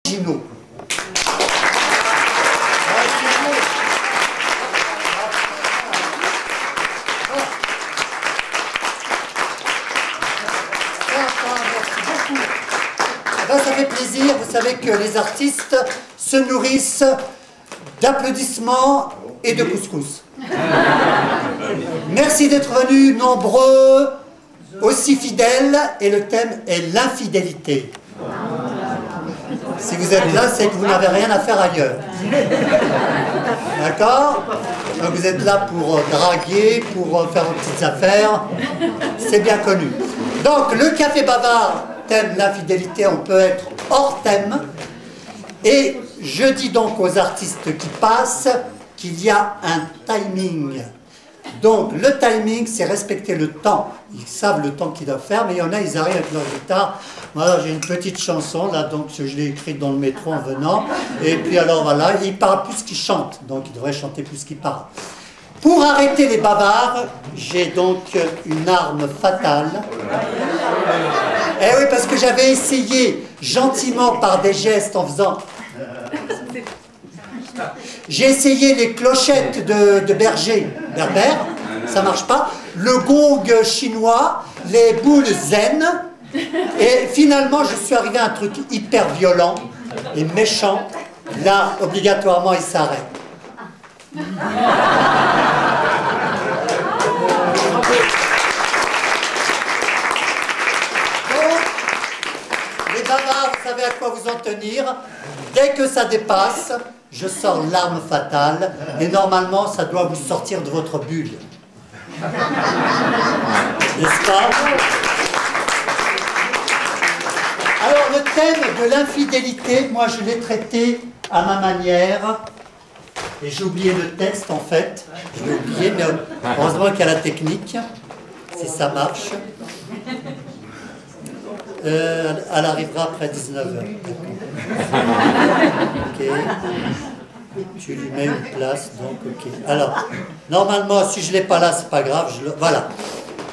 Gino. Ben, ça fait plaisir, vous savez que les artistes se nourrissent d'applaudissements et de couscous. Merci d'être venus nombreux, aussi fidèles, et le thème est l'infidélité. Si vous êtes là, c'est que vous n'avez rien à faire ailleurs. D'accord? Donc vous êtes là pour draguer, pour faire vos petites affaires. C'est bien connu. Donc le Café Bavard, thème l'infidélité, on peut être hors thème. Et je dis donc aux artistes qui passent qu'il y a un timing. Donc le timing, c'est respecter le temps. Ils savent le temps qu'ils doivent faire, mais il y en a, ils arrivent avec leur guitare. Voilà, j'ai une petite chanson, là, donc je l'ai écrite dans le métro en venant. Et puis alors voilà, ils parlent plus qu'ils chantent, donc ils devraient chanter plus qu'ils parlent. Pour arrêter les bavards, j'ai donc une arme fatale. Eh oui, parce que j'avais essayé gentiment par des gestes en faisant... J'ai essayé les clochettes de berger berbère, ça marche pas. Le gong chinois, les boules zen. Et finalement, je suis arrivé à un truc hyper violent et méchant. Là, obligatoirement, il s'arrête. Les bavards, vous savez à quoi vous en tenir. Dès que ça dépasse, je sors l'arme fatale et normalement, ça doit vous sortir de votre bulle. N'est-ce pas? Alors, le thème de l'infidélité, moi, je l'ai traité à ma manière. Et j'ai oublié le texte, en fait. Je l'ai oublié, mais heureusement qu'il y a la technique. Si ça marche. Elle arrivera après 19h. Ok. Tu lui mets une place, donc ok. Alors, normalement, si je ne l'ai pas là, c'est pas grave. Voilà.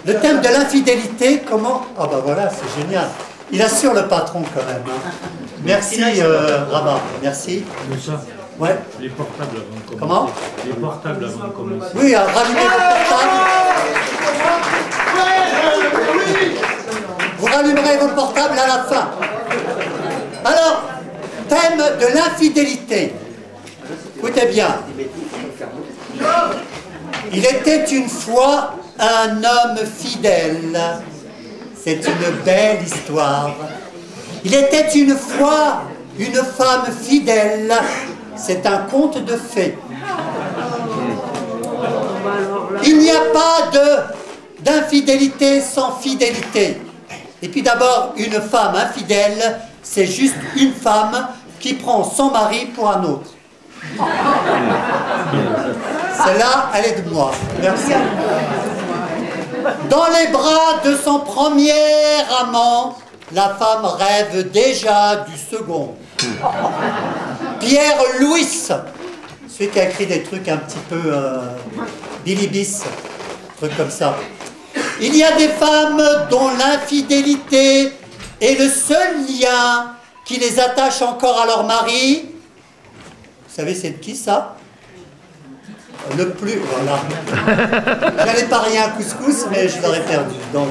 Le thème de l'infidélité, comment... Ah ben voilà, c'est génial. Il assure le patron quand même. Hein. Merci, Rabat. Merci. Ouais. Les portables avant de commencer. Comment? Les portables avant de commencer. Oui, rallumez vos portables. Vous rallumerez vos portables à la fin. Alors, thème de l'infidélité. Écoutez bien. Il était une fois un homme fidèle. C'est une belle histoire. Il était une fois une femme fidèle. C'est un conte de fées. Il n'y a pas d'infidélité sans fidélité. Et puis d'abord, une femme infidèle, c'est juste une femme qui prend son mari pour un autre. Celle-là, elle est de moi. Merci. Dans les bras de son premier amant, la femme rêve déjà du second. Pierre Louis, celui qui a écrit des trucs un petit peu bilibis, trucs comme ça. Il y a des femmes dont l'infidélité est le seul lien qui les attache encore à leur mari. Vous savez c'est de qui ça? Le plus, voilà. J'allais parier un couscous, mais je l'aurais perdu. Donc,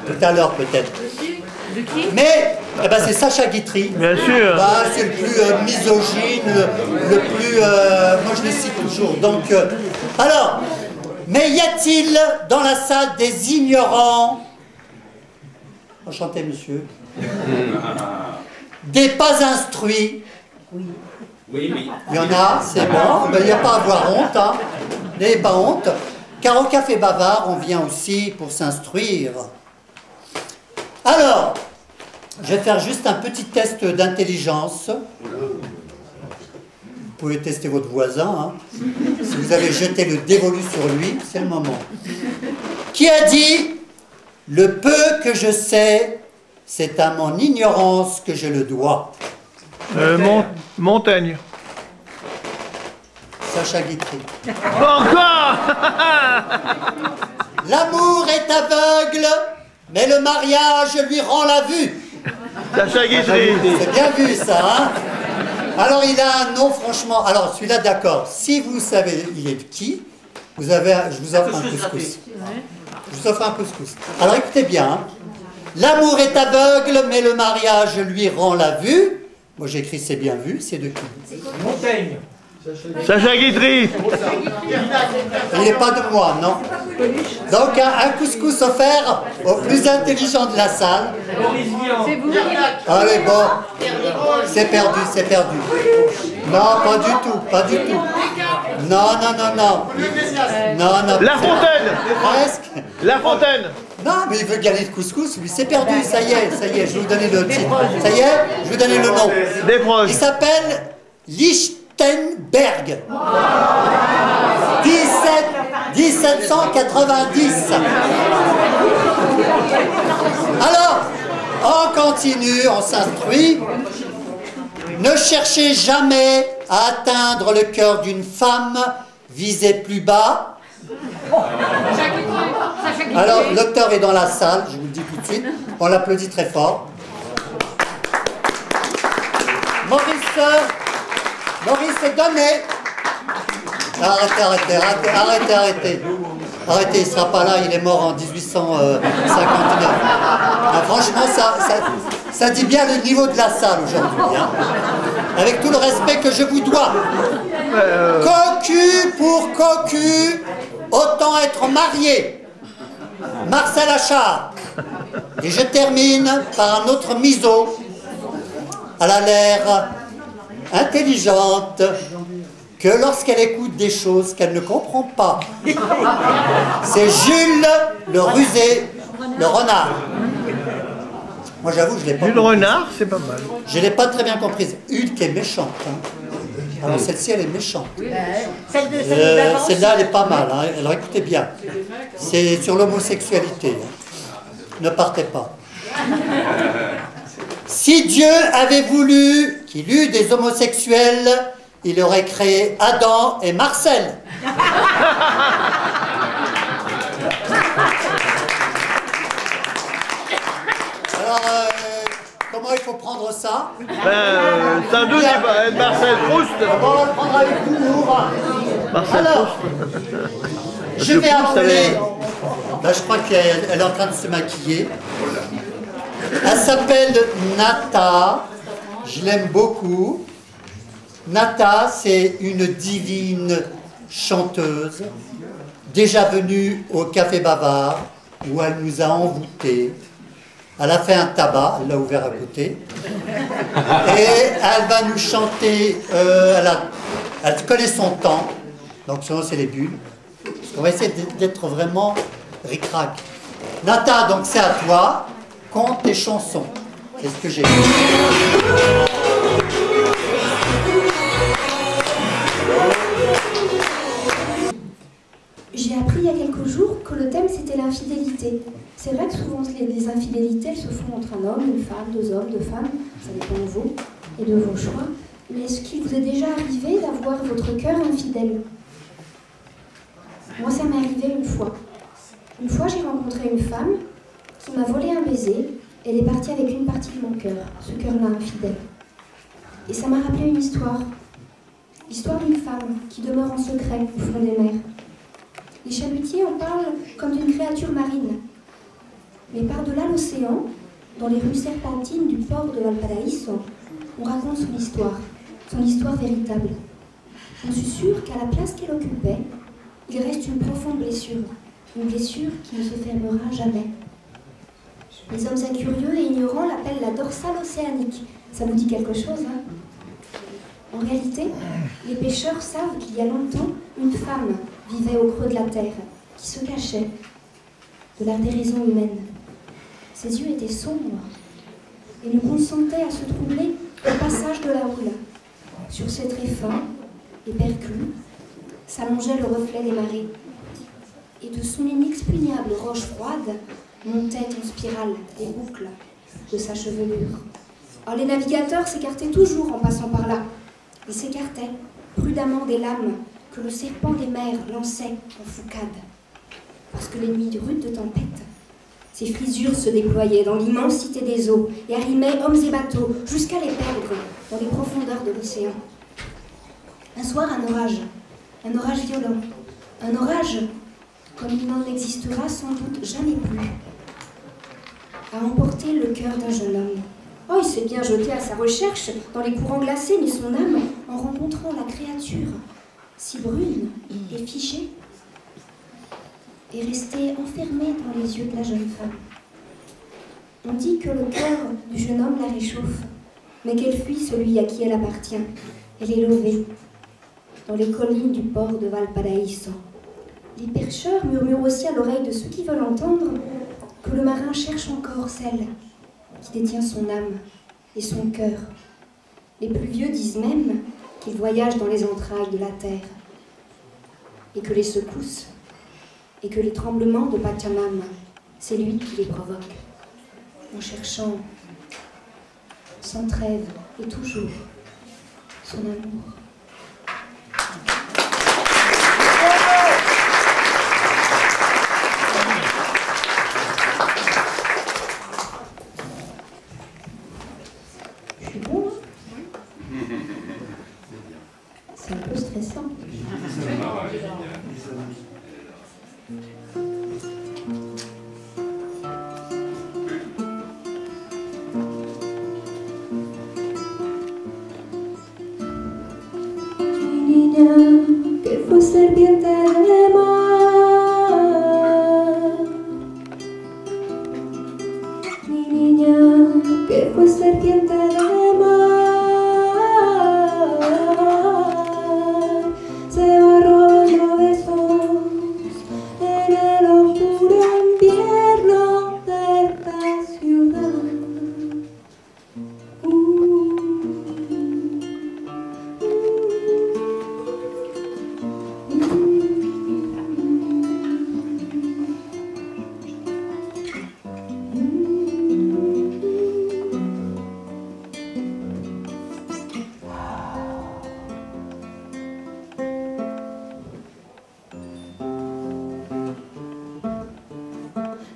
tout à l'heure peut-être. De qui? Mais, eh ben, c'est Sacha Guitry. Bien sûr. Bah, c'est le plus misogyne, le plus... moi, je le cite toujours. Donc, alors, mais y a-t-il dans la salle des ignorants... Enchanté, monsieur. Des pas instruits? Oui. Oui, oui. Il y en a, c'est bon. Il n'y a pas à avoir honte. Hein. N'ayez pas honte. Car au Café Bavard, on vient aussi pour s'instruire. Alors, je vais faire juste un petit test d'intelligence. Vous pouvez tester votre voisin. Hein. Si vous avez jeté le dévolu sur lui, c'est le moment. Qui a dit « Le peu que je sais, c'est à mon ignorance que je le dois ». Montaigne. Sacha Guitry. Encore. L'amour est aveugle, mais le mariage lui rend la vue. Sacha Guitry. C'est bien vu ça, hein? Alors il a un nom franchement. Alors celui-là d'accord. Si vous savez il est de qui, je vous offre un couscous. Je vous offre un couscous. Alors écoutez bien. Hein. L'amour est aveugle, mais le mariage lui rend la vue. Moi j'ai écrit c'est bien vu, c'est de qui? Montaigne. Sacha Guitry. Il n'est pas de moi, non. Donc un couscous offert au plus intelligent de la salle. C'est vous. Allez, bon. C'est perdu, c'est perdu. Non, pas du tout, pas du tout. Non, non, non, non. Non, non. La Fontaine. Presque. La Fontaine. Non, mais il veut gagner le couscous, lui, c'est perdu, ça y est, je vais vous donner le titre. Ça y est, je vais vous donner le nom. Des proches. Il s'appelle Lichtenberg. 1790. Alors, on continue, on s'instruit. Ne cherchez jamais à atteindre le cœur d'une femme, visez plus bas. Alors, l'auteur est dans la salle, je vous le dis tout de suite. On l'applaudit très fort. Maurice Donnet. Arrêtez. Arrêtez, il ne sera pas là, il est mort en 1859. Ah, franchement, ça dit bien le niveau de la salle aujourd'hui. Hein. Avec tout le respect que je vous dois. Cocu pour cocu, autant être marié. Marcel Achard. Et je termine par un autre miso. Elle a l'air intelligente que lorsqu'elle écoute des choses qu'elle ne comprend pas. C'est Jules le rusé, le renard. Moi j'avoue, je l'ai pas. Jules Renard, c'est pas mal. Je l'ai pas très bien comprise. Une qui est méchante. Hein. Alors celle-ci, elle est méchante. Celle-là, elle est pas mal. Hein. Alors écoutez bien. C'est sur l'homosexualité. Hein. Ne partez pas. Si Dieu avait voulu qu'il eût des homosexuels, il aurait créé Adam et Marcel. Alors, comment il faut prendre ça? C'est un doute, Marcel Proust. On va le prendre avec humour. Marcel Alors, Proust. je vais appeler... Là, je crois qu'elle est en train de se maquiller. Elle s'appelle Nata. Je l'aime beaucoup. Nata, c'est une divine chanteuse, déjà venue au Café Bavard, où elle nous a envoûtés. Elle a fait un tabac, elle l'a ouvert à côté. Et elle va nous chanter, elle connaît son temps, donc sinon c'est les bulles. On va essayer d'être vraiment ric-rac. Nata, donc c'est à toi, compte tes chansons. C'est ce que j'ai dit. J'ai appris il y a quelques jours que le thème c'était l'infidélité. C'est vrai que souvent les infidélités elles se font entre un homme, une femme, deux hommes, deux femmes, ça dépend de vous et de vos choix. Mais est-ce qu'il vous est déjà arrivé d'avoir votre cœur infidèle? Moi ça m'est arrivé une fois. Une fois j'ai rencontré une femme qui m'a volé un baiser, elle est partie avec une partie de mon cœur, ce cœur-là infidèle. Et ça m'a rappelé une histoire. L'histoire d'une femme qui demeure en secret au fond des mers. Les chalutiers en parlent comme d'une créature marine. Mais par-delà l'océan, dans les rues serpentines du port de Valparaiso, on raconte son histoire véritable. On suis sûre qu'à la place qu'elle occupait, il reste une profonde blessure, une blessure qui ne se fermera jamais. Les hommes incurieux et ignorants l'appellent la dorsale océanique. Ça vous dit quelque chose, hein? En réalité, les pêcheurs savent qu'il y a longtemps, une femme vivait au creux de la terre, qui se cachait de la déraison humaine. Ses yeux étaient sombres et ne consentaient à se troubler au passage de la houle. Sur ses traits fins et perclus s'allongeait le reflet des marées. Et de son inexpugnable roche froide montaient en spirale les boucles de sa chevelure. Alors les navigateurs s'écartaient toujours en passant par là. Ils s'écartaient prudemment des lames que le serpent des mers lançait en foucade. Parce que les nuits rudes de tempête Ses frisures se déployaient dans l'immensité des eaux et arrimaient hommes et bateaux jusqu'à les perdre dans les profondeurs de l'océan. Un soir, un orage violent, un orage comme il n'en existera sans doute jamais plus, a emporté le cœur d'un jeune homme. Oh, il s'est bien jeté à sa recherche dans les courants glacés, mais son âme, en rencontrant la créature, si brune et figée, est restée enfermée dans les yeux de la jeune femme. On dit que le cœur du jeune homme la réchauffe, mais qu'elle fuit celui à qui elle appartient. Elle est levée dans les collines du port de Valparaíso. Les pêcheurs murmurent aussi à l'oreille de ceux qui veulent entendre que le marin cherche encore celle qui détient son âme et son cœur. Les plus vieux disent même qu'il voyage dans les entrailles de la terre et que les secousses et que les tremblements de Pachamama, c'est lui qui les provoque, en cherchant sans trêve et toujours son amour. Je suis bon, hein? C'est un peu stressant. Que fue serpiente de mar, mi niña, que fue serpiente de mar, se va robando besos en el oscuro invierno de esta ciudad.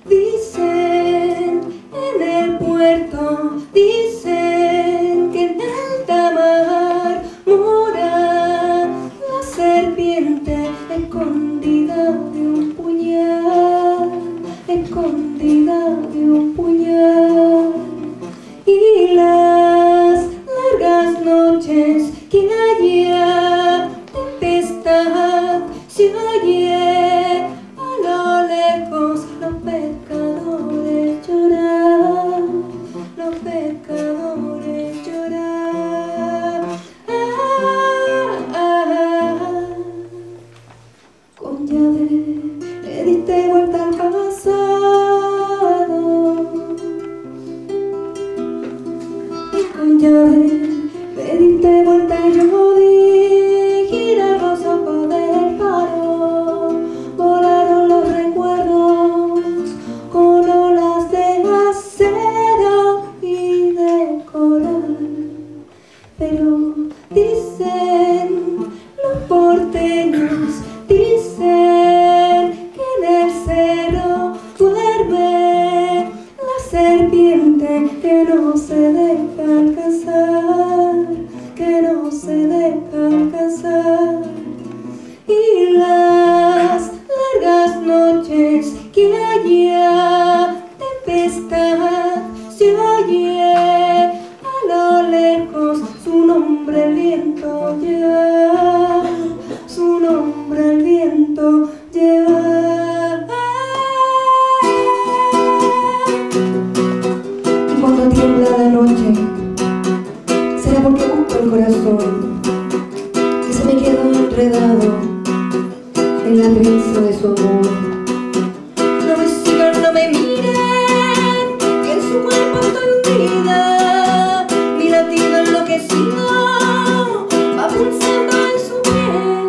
Dicen en el puerto, dicen que en alta mar mora la serpiente escondida de un puñal, escondida de un puñal. Y las largas noches que haya tempestad se oye a lo lejos los pescadores llorar, los pescadores llorar. Con llave le diste vuelta al pasado, y con llave le diste vuelta y yo vi girar los ojos del faro. Volaron los recuerdos con olas de acero y de coral. Pero dicen los porteños, dicen que en el cerro duerme la serpiente que no se deja alcanzar, que no se deja alcanzar. Y las largas noches que haya tempestad se oye a lo lejos su nombre el viento lleva, su nombre el viento lleva. Y cuando tiembla la noche será porque busco el corazón que se me quedó enredado en la trenza de su amor. No me sigan, no me miren, que en su cuerpo estoy hundida. Mi latido enloquecido va pulsando en su piel.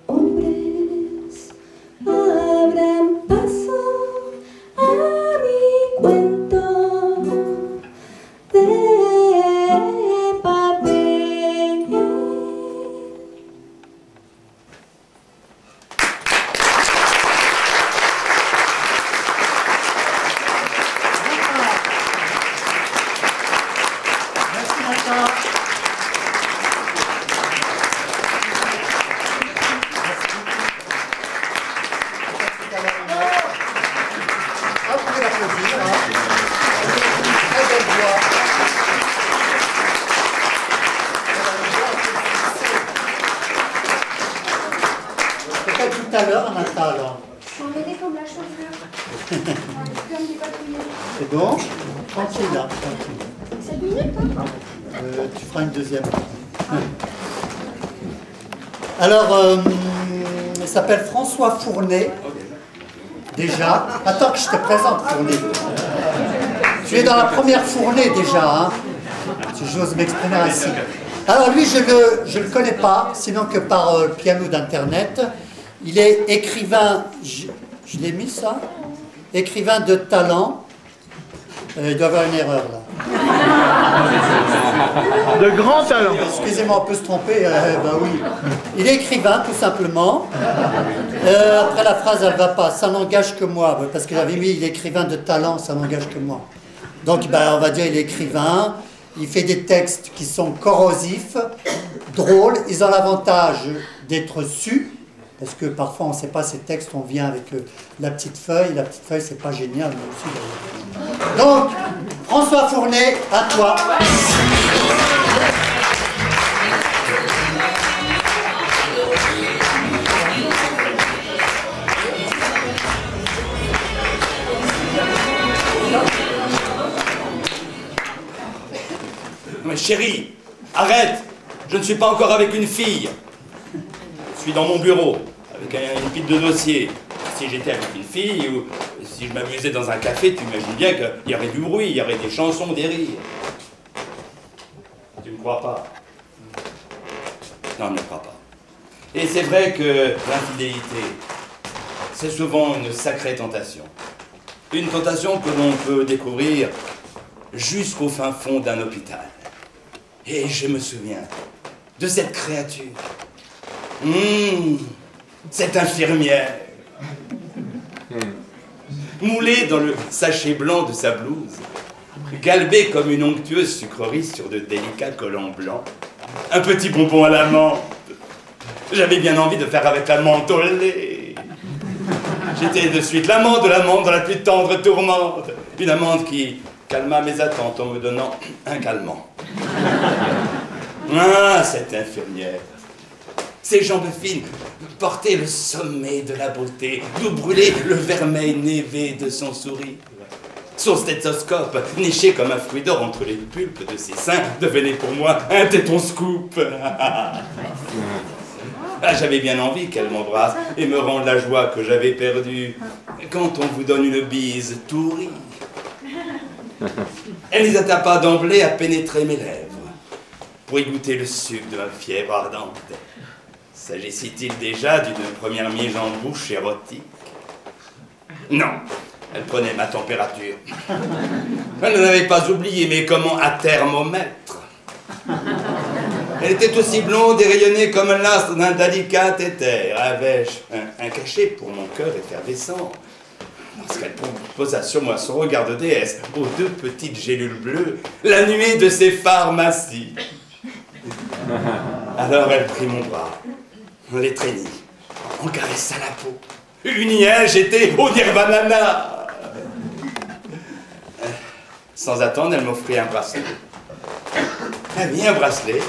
Hombres, abran paso a mi cuento de papel. Nathan. Ah, vous pouvez l'applaudir. Très belle voix. Peut-être tout à l'heure, Nathan, alors. Je suis emmêlée comme la chauffeur. Comme des papillons. C'est bon? Tranquille, là. Tranquille. 7 minutes, hein? Tu feras une deuxième. Alors, il s'appelle François Fournet. Déjà. Attends que je te présente, Fournet. Tu es dans la première Fournet déjà, hein, si j'ose m'exprimer ainsi. Alors lui, je le connais pas, sinon que par le piano d'internet. Il est écrivain, je l'ai mis ça, écrivain de talent. Il doit y avoir une erreur là. De grand talent. Excusez-moi, on peut se tromper, bah oui. Il est écrivain, tout simplement. Après la phrase, elle ne va pas. Ça n'engage que moi, parce que j'avais mis il est écrivain de talent, ça n'engage que moi. Donc, ben, on va dire il est écrivain. Il fait des textes qui sont corrosifs, drôles. Ils ont l'avantage d'être sus, parce que parfois on ne sait pas ces textes, on vient avec la petite feuille. La petite feuille, c'est pas génial, mais aussi. Donc, François Fournet, à toi. Mais chérie, arrête! Je ne suis pas encore avec une fille. Je suis dans mon bureau, avec une pile de dossiers. Si j'étais avec une fille, ou si je m'amusais dans un café, tu imagines bien qu'il y aurait du bruit, il y aurait des chansons, des rires. Tu ne crois pas? Non, je ne crois pas. Et c'est vrai que l'infidélité, c'est souvent une sacrée tentation. Une tentation que l'on peut découvrir jusqu'au fin fond d'un hôpital. Et je me souviens de cette créature, cette infirmière, moulée dans le sachet blanc de sa blouse, galbée comme une onctueuse sucrerie sur de délicats collants blancs, un petit bonbon à la menthe. J'avais bien envie de faire avec la menthe au lait. J'étais de suite l'amante de l'amante dans la plus tendre tourmente, une amante qui calma mes attentes en me donnant un calmant. Ah, cette infirmière. Ses jambes fines portaient le sommet de la beauté, d'où brûlait le vermeil névé de son sourire. Son stéthoscope, niché comme un fruit d'or entre les pulpes de ses seins, devenait pour moi un téton scoop. Ah, j'avais bien envie qu'elle m'embrasse et me rende la joie que j'avais perdue. Quand on vous donne une bise, tout rit. Elle n'hésita pas d'emblée à pénétrer mes lèvres pour y goûter le sucre de ma fièvre ardente. S'agissait-il déjà d'une première mise en bouche érotique? Non, elle prenait ma température. Elle ne l'avait pas oublié, mais comment à thermomètre? Elle était aussi blonde et rayonnée comme l'astre d'un délicat éther. Avais-je un cachet pour mon cœur effervescent? Lorsqu'elle posa sur moi son regard de déesse, aux deux petites gélules bleues, la nuée de ses pharmacies. Alors elle prit mon bras, on l'étreignit, on caressa la peau. Unie, j'étais au nirvana. Sans attendre, elle m'offrit un bracelet. Oui, un bracelet,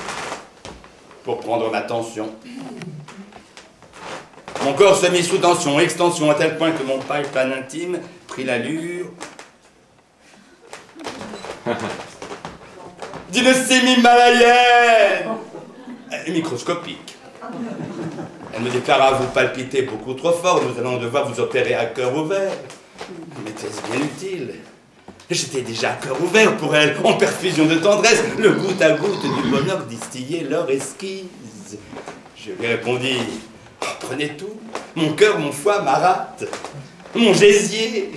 pour prendre ma tension. Mon corps se mit sous tension, extension, à tel point que mon pipeline intime prit l'allure d'une sémi-himalayenne microscopique. Elle me déclara: vous palpitez beaucoup trop fort, nous allons devoir vous opérer à cœur ouvert. Mais était-ce bien utile? J'étais déjà à cœur ouvert pour elle, en perfusion de tendresse, le goutte à goutte du bonheur distillait leur esquisse. Je lui répondis: oh, prenez tout, mon cœur, mon foie, ma rate, mon gésier.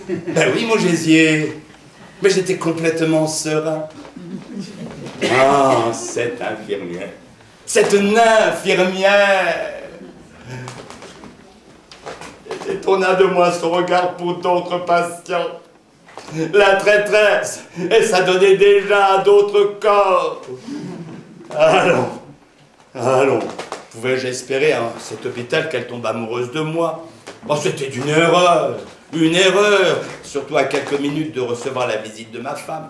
Ben oui, mon gésier, mais j'étais complètement serein. Ah, cette infirmière, cette infirmière, elle détourna de moi son regard pour d'autres patients. la traîtresse, et ça donnait déjà à d'autres corps. Allons, pouvais-je espérer à cet hôpital qu'elle tombe amoureuse de moi? Oh, c'était une erreur, surtout à quelques minutes de recevoir la visite de ma femme.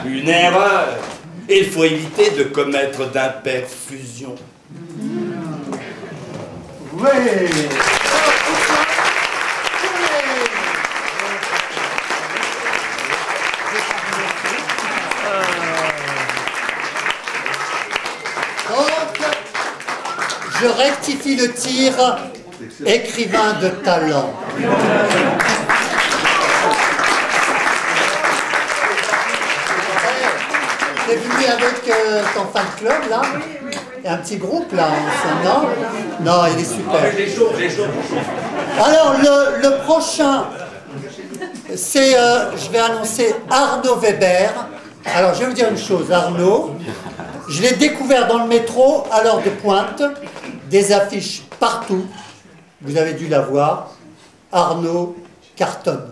Une erreur. Il faut éviter de commettre d'imperfusion. Oui. Donc, je rectifie le tir, écrivain de talent. T'es venu avec ton fan club là? Il y a un petit groupe là, non? Non, il est super. Alors le prochain, c'est, je vais annoncer Arnaud Weber. Alors je vais vous dire une chose, Arnaud, je l'ai découvert dans le métro à l'heure de pointe, des affiches partout, vous avez dû la voir, Arnaud cartonne.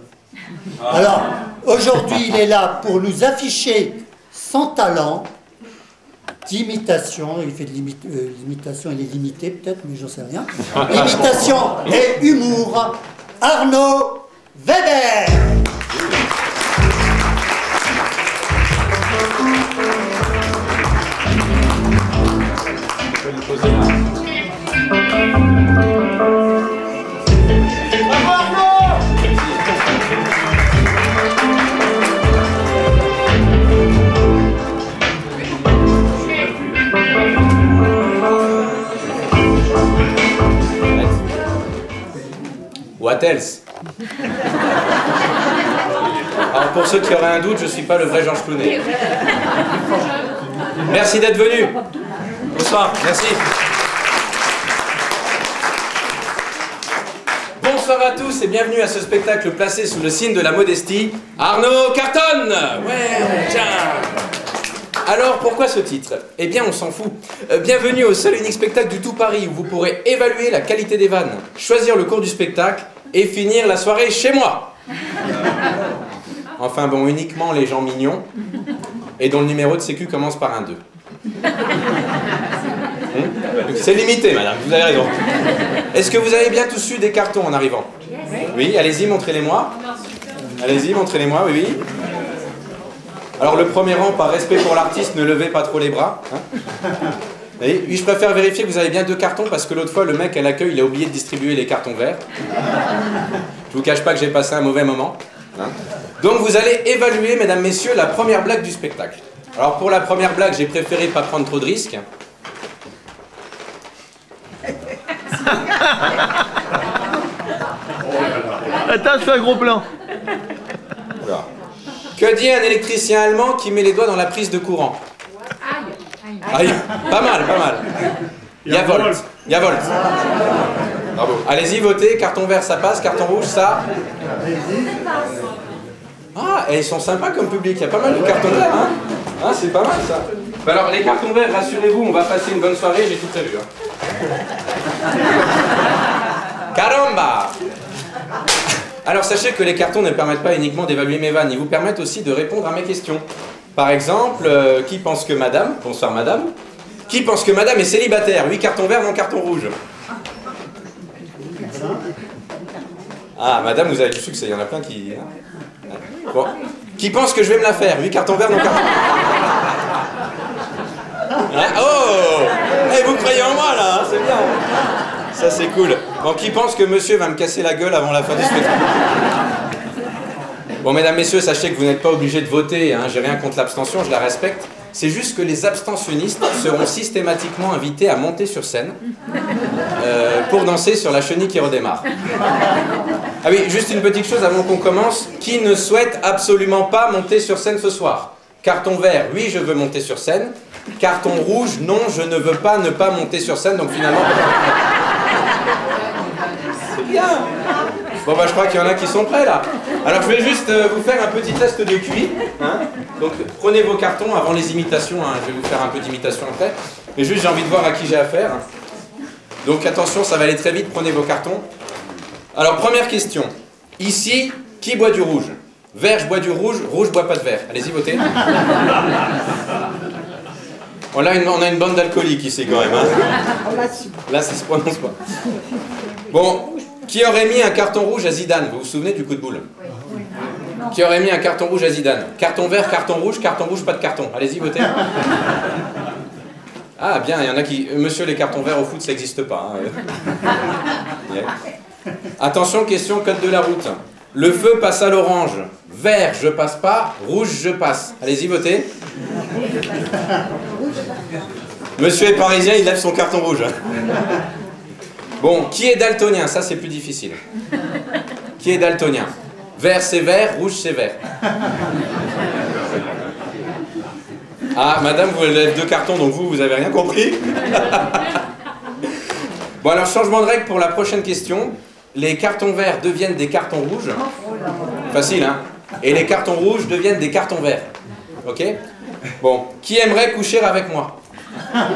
Alors aujourd'hui il est là pour nous afficher son talent d'imitation, il fait de l'imitation, il est limité peut-être, mais j'en sais rien. Imitation et humour, Arnaud Weber. What else? Alors pour ceux qui auraient un doute, je ne suis pas le vrai Georges Clooney. Merci d'être venu. Bonsoir, merci. Bonsoir à tous et bienvenue à ce spectacle placé sous le signe de la modestie. Arnaud cartonne. Ouais, tiens. Alors, pourquoi ce titre? Eh bien, on s'en fout. Bienvenue au seul et unique spectacle du tout Paris où vous pourrez évaluer la qualité des vannes, choisir le cours du spectacle et finir la soirée chez moi. Enfin bon, uniquement les gens mignons et dont le numéro de sécu commence par un 2. C'est limité, madame, vous avez raison. Est-ce que vous avez bien tous eu des cartons en arrivant? Oui, allez-y, montrez-les-moi. Allez-y, montrez-les-moi, oui, oui. Alors le premier rang, par respect pour l'artiste, ne levez pas trop les bras. Hein. Oui, je préfère vérifier que vous avez bien 2 cartons parce que l'autre fois, le mec à l'accueil, il a oublié de distribuer les cartons verts. Je vous cache pas que j'ai passé un mauvais moment. Hein. Donc vous allez évaluer, mesdames, messieurs, la première blague du spectacle. Alors pour la première blague, j'ai préféré pas prendre trop de risques. Attends, je fais un gros plan. Voilà. Que dit un électricien allemand qui met les doigts dans la prise de courant? Aïe. Pas mal, pas mal. Yavolt. Yavolt. Bravo. Allez-y, votez. Carton vert, ça passe. Carton rouge, ça. Ah, et ils sont sympas comme public. Il y a pas mal de cartons verts, hein. Ah, c'est pas mal, ça. Bah alors, les cartons verts, rassurez-vous, on va passer une bonne soirée. J'ai tout prévu. Hein. Caramba! Alors sachez que les cartons ne permettent pas uniquement d'évaluer mes vannes, ils vous permettent aussi de répondre à mes questions. Par exemple, qui pense que madame, bonsoir madame, qui pense que madame est célibataire? 8 cartons verts, non carton rouge. Ah, madame, vous avez du succès, il y en a plein qui... Bon. Qui pense que je vais me la faire? 8 cartons verts, non carton rouge. Ah, oh, hey, vous croyez en moi là, hein, c'est bien. Ça c'est cool. Bon, qui pense que monsieur va me casser la gueule avant la fin du spectacle? Bon, mesdames, messieurs, sachez que vous n'êtes pas obligés de voter, hein. J'ai rien contre l'abstention, je la respecte. C'est juste que les abstentionnistes seront systématiquement invités à monter sur scène pour danser sur la chenille qui redémarre. Ah oui, juste une petite chose avant qu'on commence. Qui ne souhaite absolument pas monter sur scène ce soir? Carton vert, oui, je veux monter sur scène. Carton rouge, non, je ne veux pas ne pas monter sur scène, donc finalement... C'est bien. Bon, bah, je crois qu'il y en a qui sont prêts, là. Alors, je vais juste vous faire un petit test de QI. Hein. Donc, prenez vos cartons avant les imitations. Hein. Je vais vous faire un peu d'imitation après. Mais juste, j'ai envie de voir à qui j'ai affaire. Donc, attention, ça va aller très vite. Prenez vos cartons. Alors, première question. Ici, qui boit du rouge? Vert, je bois du rouge. Rouge, je bois pas de vert. Allez-y, votez. On a une bande d'alcooliques ici quand même. Hein. Là, ça se prononce pas. Bon, qui aurait mis un carton rouge à Zidane? Vous vous souvenez du coup de boule? Qui aurait mis un carton rouge à Zidane? Carton vert, carton rouge, pas de carton. Allez-y, votez. Ah, bien, il y en a qui... Monsieur, les cartons verts au foot, ça n'existe pas. Hein. Yeah. Attention, question code de la route. Le feu passe à l'orange. Vert, je passe pas. Rouge, je passe. Allez-y, votez. Monsieur est parisien, il lève son carton rouge. Bon, qui est daltonien? Ça, c'est plus difficile. Qui est daltonien? Vert, c'est vert. Rouge, c'est vert. Ah, madame, vous lèvez 2 cartons, donc vous avez rien compris. Bon, alors, changement de règle pour la prochaine question. Les cartons verts deviennent des cartons rouges. Facile, hein? Et les cartons rouges deviennent des cartons verts. Ok? Bon, qui aimerait coucher avec moi? Ah,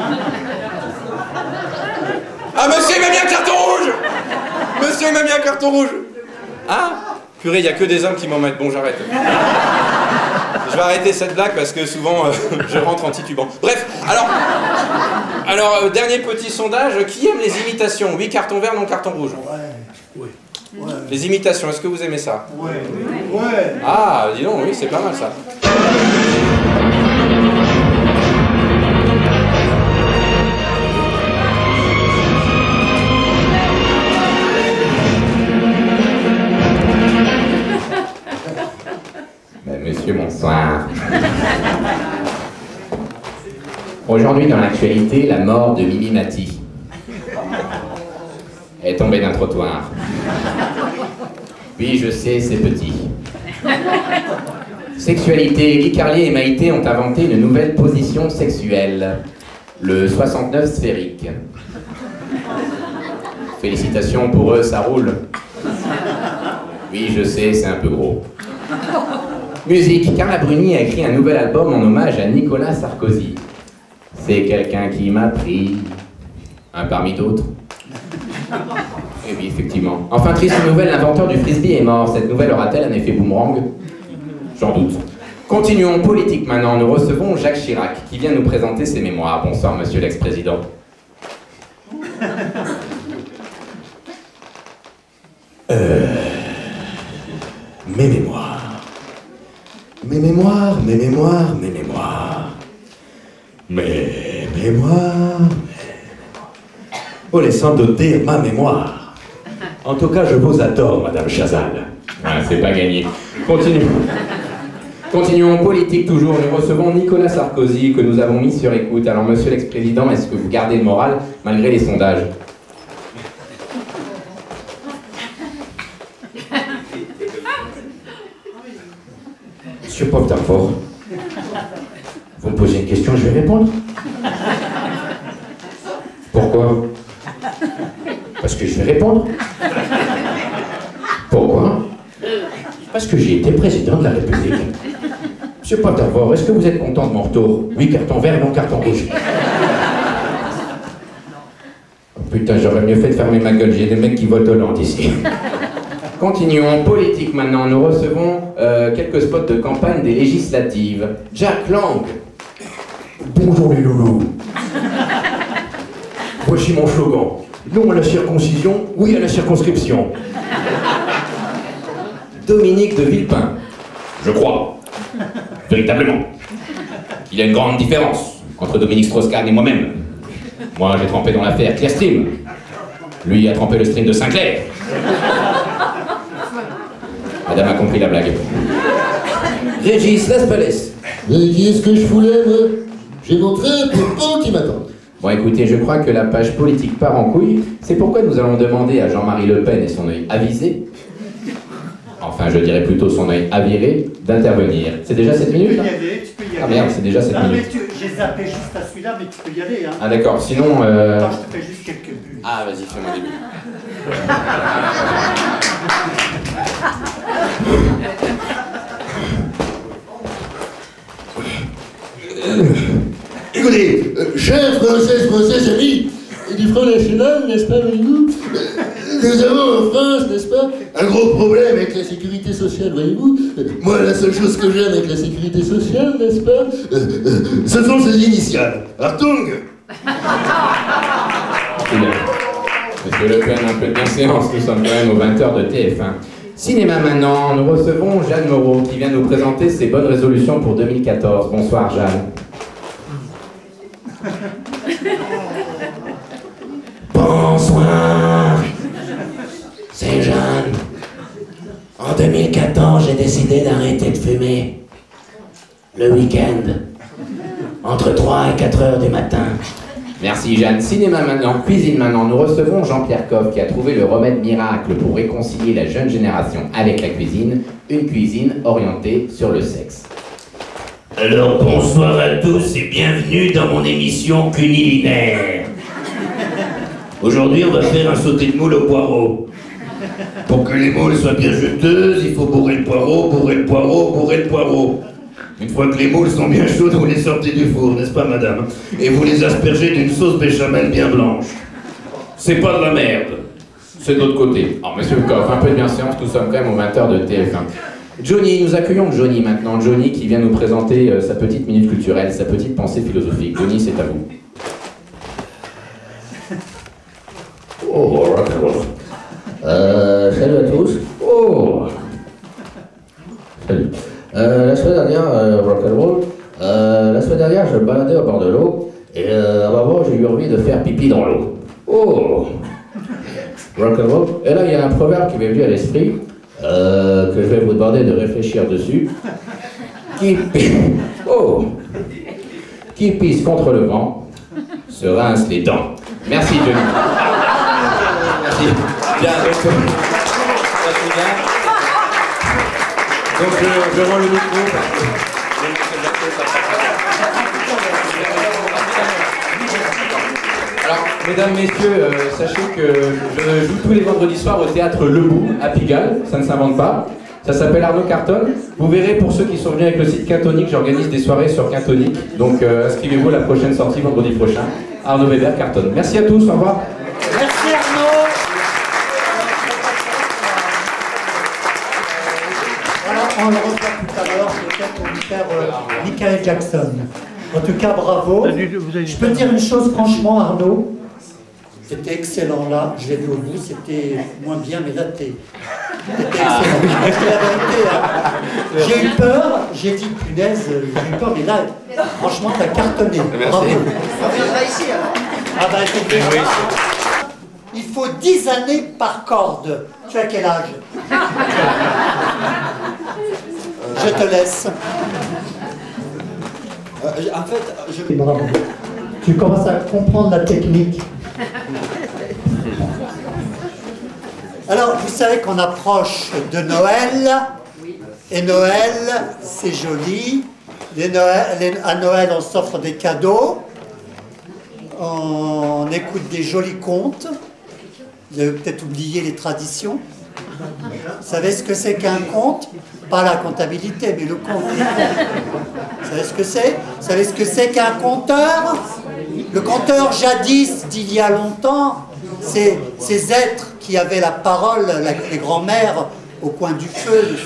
monsieur, il m'a mis un carton rouge! Monsieur, il m'a mis un carton rouge! Ah? Purée, il n'y a que des hommes qui m'en mettent. Bon, j'arrête. Je vais arrêter cette blague parce que souvent, je rentre en titubant. Bref, alors dernier petit sondage. Qui aime les imitations? Oui, carton vert, non carton rouge. Ouais. Les imitations, est-ce que vous aimez ça? Ouais. Ah, dis donc, oui, c'est pas mal ça. Monsieur, bonsoir. Aujourd'hui, dans l'actualité, la mort de Mimi Mati. Elle est tombée d'un trottoir. Oui, je sais, c'est petit. Sexualité, Guy Carlier et Maïté ont inventé une nouvelle position sexuelle. Le 69 sphérique. Félicitations pour eux, ça roule. Oui, je sais, c'est un peu gros. Musique, Carla Bruni a écrit un nouvel album en hommage à Nicolas Sarkozy. C'est quelqu'un qui m'a pris, un parmi d'autres. Et oui, effectivement. Enfin, triste nouvelle, l'inventeur du frisbee est mort. Cette nouvelle aura-t-elle un effet boomerang? J'en doute. Continuons, politique maintenant. Nous recevons Jacques Chirac, qui vient nous présenter ses mémoires. Bonsoir, monsieur l'ex-président. Mes mémoires. Mes mémoires, mes mémoires, mes mémoires. Mes mémoires. Oh, laissant doter ma mémoire. En tout cas, je vous adore, Madame Chazal. Ah, c'est pas gagné. Continuons, politique toujours. Nous recevons Nicolas Sarkozy, que nous avons mis sur écoute. Alors, monsieur l'ex-président, est-ce que vous gardez le moral, malgré les sondages? Monsieur Pauvre d'Arfort, vous me posez une question, je vais répondre. Pourquoi? Parce que je vais répondre. Pourquoi? Parce que j'ai été président de la République. Monsieur Pauvre d'Arfort, est-ce que vous êtes content de mon retour? Oui, carton vert, non carton rouge. Oh, putain, j'aurais mieux fait de fermer ma gueule, j'ai des mecs qui votent Hollande ici. Continuons, politique maintenant. Nous recevons quelques spots de campagne des législatives. Jack Lang. Bonjour les loulous. Voici mon slogan. Non à la circoncision, oui à la circonscription. Dominique de Villepin. Je crois, véritablement, qu'il y a une grande différence entre Dominique Strauss-Kahn et moi-même. Moi, j'ai trempé dans l'affaire Clearstream. Lui a trempé le stream de Sinclair. Madame a compris la blague. Régis Las Palais. Mais qu'est-ce que je voulais, moi? J'ai montré un copain qui m'attend. Bon, écoutez, je crois que la page politique part en couille. C'est pourquoi nous allons demander à Jean-Marie Le Pen et son œil avisé, enfin, je dirais plutôt son œil aviré, d'intervenir. C'est déjà 7 minutes? Tu peux y aller, tu peux y aller. Ah merde, c'est déjà 7 Non, minutes. mais j'ai zappé juste à celui-là, mais tu peux y aller. Hein. Ah d'accord, sinon... Attends, je te fais juste quelques buts. Ah, vas-y, fais-moi des buts. Écoutez, chers Françaises, Français, amis du Front National, n'est-ce pas, voyez-vous? Nous avons en France, n'est-ce pas, un gros problème avec la sécurité sociale, voyez-vous. Moi, la seule chose que j'aime avec la sécurité sociale, n'est-ce pas, ce sont ses initiales. Hartung. Très bien. Monsieur Le Pen, un peu de bienséance, nous sommes quand même aux 20h de TF1. Cinéma maintenant, nous recevons Jeanne Moreau qui vient nous présenter ses bonnes résolutions pour 2014. Bonsoir Jeanne. Bonsoir, c'est Jeanne. En 2014, j'ai décidé d'arrêter de fumer. Le week-end, entre 3 et 4 heures du matin. Merci Jeanne. Cinéma maintenant, cuisine maintenant. Nous recevons Jean-Pierre Coff qui a trouvé le remède miracle pour réconcilier la jeune génération avec la cuisine. Une cuisine orientée sur le sexe. Alors bonsoir à tous et bienvenue dans mon émission culinaire. Aujourd'hui, on va faire un sauté de moules au poireau. Pour que les moules soient bien juteuses, il faut bourrer le poireau, bourrer le poireau, bourrer le poireau. Une fois que les moules sont bien chaudes, vous les sortez du four, n'est-ce pas, madame? Et vous les aspergez d'une sauce béchamel bien blanche. C'est pas de la merde. C'est de l'autre côté. Alors, monsieur Coff, un peu de bienséance, nous sommes quand même aux 20h de TF1. Johnny, nous accueillons Johnny maintenant. Johnny qui vient nous présenter sa petite minute culturelle, sa petite pensée philosophique. Johnny, c'est à vous. Oh, rock'n'roll. Salut à tous. Oh. Salut. La semaine dernière, rock'n'roll. La semaine dernière, je me baladais au bord de l'eau et à un moment, j'ai eu envie de faire pipi dans l'eau. Oh. Rock'n'roll. Et là, il y a un proverbe qui m'est venu à l'esprit que je vais vous demander de réfléchir dessus. Qui pisse contre le vent se rince les dents. Merci Johnny. Merci. Bien, donc, ça c'est bien. Donc je rends le micro. Alors, mesdames, messieurs, sachez que je joue tous les vendredis soirs au théâtre Le Bout à Pigalle, ça ne s'invente pas. Ça s'appelle Arnaud Carton. Vous verrez, pour ceux qui sont venus avec le site Quintonique, j'organise des soirées sur Quintonique. Donc inscrivez-vous à la prochaine sortie vendredi prochain. Arnaud Weber, Carton. Merci à tous, au revoir. Merci Arnaud. Voilà, on le revoit tout à l'heure, peut-être pour lui faire Michael Jackson. En tout cas, bravo. Je peux te dire une chose franchement, Arnaud. C'était excellent là, je l'ai vu au bout, c'était moins bien, mais là t'es excellent. Parce que la vérité, j'ai eu peur, j'ai dit punaise, j'ai eu peur, mais là, franchement, t'as cartonné. Bravo. Ah bah écoutez, il faut 10 années par corde. Tu as quel âge? Je te laisse. En fait, bravo. Tu commences à comprendre la technique. Alors, vous savez qu'on approche de Noël, et Noël, c'est joli. À Noël, on s'offre des cadeaux, on écoute des jolis contes. Vous avez peut-être oublié les traditions. Vous savez ce que c'est qu'un conte? Pas la comptabilité, mais le conte. Vous savez ce que c'est? Vous savez ce que c'est qu'un conteur? Le conteur jadis, d'il y a longtemps, c'est ces êtres qui avaient la parole, les grands-mères au coin du feu,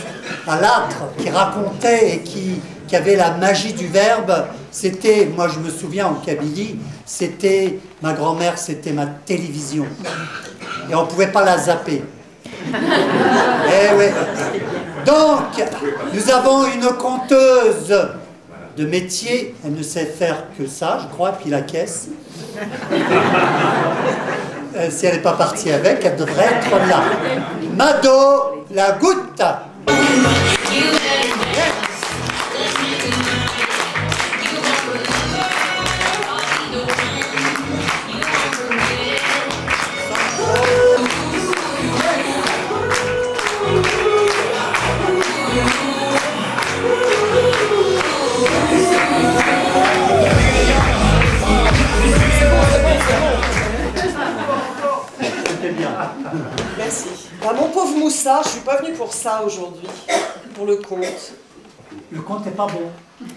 à l'âtre, qui racontaient et qui avaient la magie du verbe. C'était, moi je me souviens en Kabylie, c'était, ma grand-mère, c'était ma télévision. Et on ne pouvait pas la zapper. Eh oui. Donc, nous avons une conteuse de métier, elle ne sait faire que ça, je crois, puis la caisse. Si elle n'est pas partie avec, elle devrait être là. Mado, la goutte. Merci. Bah, mon pauvre Moussa, je suis pas venue pour ça aujourd'hui, pour le conte. Le conte n'est pas bon.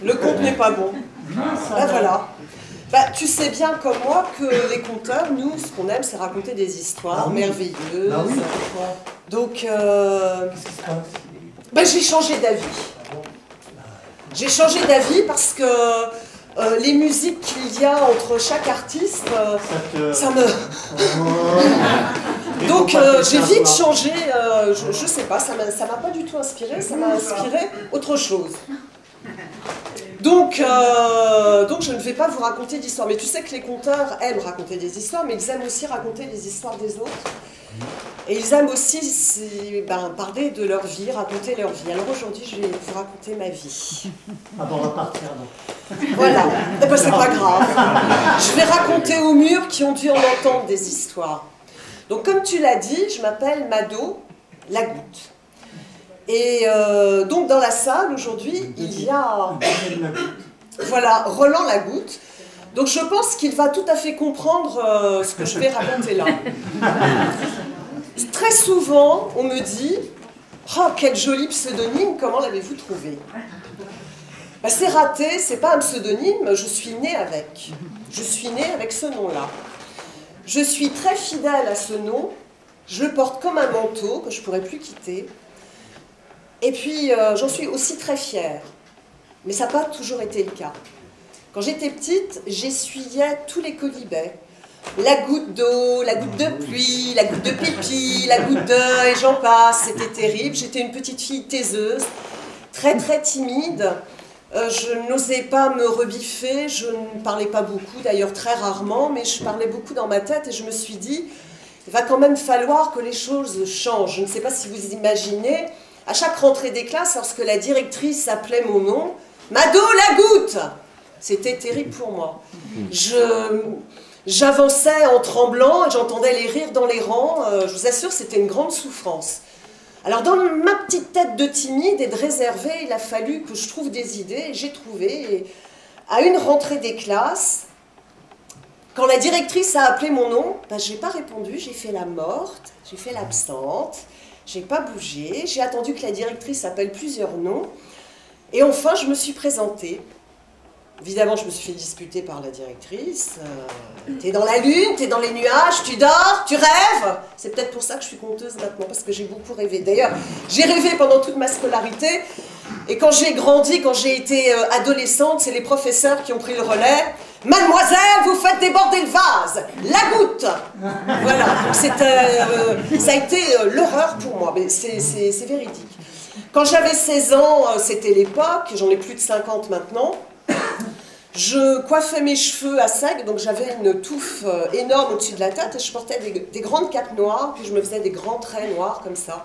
Le conte n'est pas bon. Là voilà. Bah, tu sais bien comme moi que les conteurs, nous, ce qu'on aime, c'est raconter des histoires merveilleuses. Ah oui. Donc, bah, j'ai changé d'avis. J'ai changé d'avis parce que les musiques qu'il y a entre chaque artiste, ça me... Donc j'ai vite changé, je sais pas, ça m'a pas du tout inspiré, ça m'a inspiré autre chose. Donc je ne vais pas vous raconter d'histoires, mais tu sais que les conteurs aiment raconter des histoires, mais ils aiment aussi raconter les histoires des autres. Et ils aiment aussi parler de leur vie, raconter leur vie. Alors aujourd'hui, je vais vous raconter ma vie. Ah bon, on va partir donc. Voilà, eh ben, c'est pas grave. Je vais raconter aux murs qui ont dû en entendre des histoires. Donc comme tu l'as dit, je m'appelle Mado Lagoutte. Et donc dans la salle aujourd'hui, il y a voilà, Roland Lagoutte. Donc je pense qu'il va tout à fait comprendre ce que je vais raconter là. Très souvent, on me dit « Oh, quel joli pseudonyme, comment l'avez-vous trouvé ?» Ben, c'est raté, c'est pas un pseudonyme, je suis née avec. Je suis née avec ce nom-là. Je suis très fidèle à ce nom, je le porte comme un manteau que je ne pourrais plus quitter. Et puis, j'en suis aussi très fière. Mais ça n'a pas toujours été le cas. Quand j'étais petite, j'essuyais tous les quolibets. La goutte d'eau, la goutte de pluie, la goutte de pipi, la goutte de... et j'en passe, c'était terrible. J'étais une petite fille taiseuse, très très timide. Je n'osais pas me rebiffer, je ne parlais pas beaucoup, d'ailleurs très rarement, mais je parlais beaucoup dans ma tête et je me suis dit, il va quand même falloir que les choses changent. Je ne sais pas si vous imaginez, à chaque rentrée des classes, lorsque la directrice appelait mon nom, « Mado Lagoutte !» C'était terrible pour moi. J'avançais en tremblant et j'entendais les rires dans les rangs. Je vous assure, c'était une grande souffrance. Alors, dans ma petite tête de timide et de réservée, il a fallu que je trouve des idées. Et j'ai trouvé. Et à une rentrée des classes, quand la directrice a appelé mon nom, ben, je n'ai pas répondu. J'ai fait la morte, j'ai fait l'absente, je n'ai pas bougé. J'ai attendu que la directrice appelle plusieurs noms. Et enfin, je me suis présentée. Évidemment, je me suis fait disputer par la directrice. T'es dans la lune, t'es dans les nuages, tu dors, tu rêves. C'est peut-être pour ça que je suis conteuse maintenant, parce que j'ai beaucoup rêvé. D'ailleurs, j'ai rêvé pendant toute ma scolarité. Et quand j'ai grandi, quand j'ai été adolescente, c'est les professeurs qui ont pris le relais. « Mademoiselle, vous faites déborder le vase, la goutte !» Voilà, donc ça a été l'horreur pour moi, mais c'est véridique. Quand j'avais 16 ans, c'était l'époque, j'en ai plus de 50 maintenant. Je coiffais mes cheveux à sec, donc j'avais une touffe énorme au-dessus de la tête et je portais des grandes capes noires, puis je me faisais des grands traits noirs comme ça.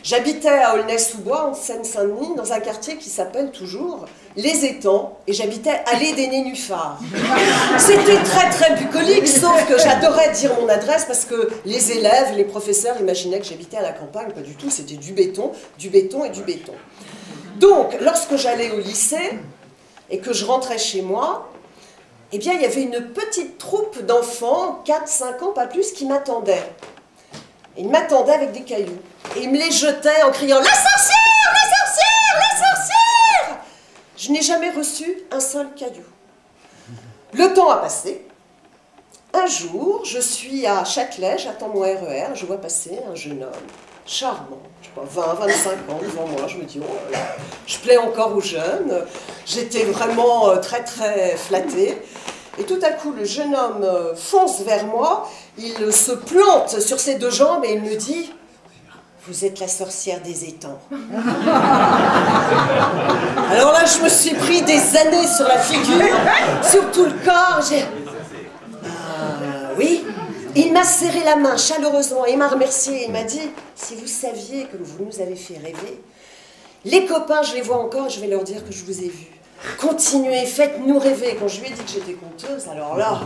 J'habitais à Aulnay-sous-Bois, en Seine-Saint-Denis, dans un quartier qui s'appelle toujours Les Étangs, et j'habitais Allée des Nénuphars. C'était très très bucolique, sauf que j'adorais dire mon adresse parce que les élèves, les professeurs imaginaient que j'habitais à la campagne, pas du tout, c'était du béton et du béton. Donc, lorsque j'allais au lycée, et que je rentrais chez moi, eh bien, il y avait une petite troupe d'enfants, 4-5 ans, pas plus, qui m'attendaient. Ils m'attendaient avec des cailloux. Et ils me les jetaient en criant « La sorcière! La sorcière! La sorcière !» Je n'ai jamais reçu un seul caillou. Le temps a passé. Un jour, je suis à Châtelet, j'attends mon RER, je vois passer un jeune homme charmant, je sais pas, 20, 25 ans devant moi, je me dis, oh là là, je plais encore aux jeunes, j'étais vraiment très très flattée, et tout à coup le jeune homme fonce vers moi, il se plante sur ses deux jambes et il me dit, vous êtes la sorcière des étangs. Alors là, je me suis pris des années sur la figure, sur tout le corps, oui. Il m'a serré la main chaleureusement, il m'a remercié, il m'a dit « Si vous saviez comme vous nous avez fait rêver, les copains, je les vois encore, je vais leur dire que je vous ai vu. Continuez, faites-nous rêver. » Quand je lui ai dit que j'étais conteuse, alors là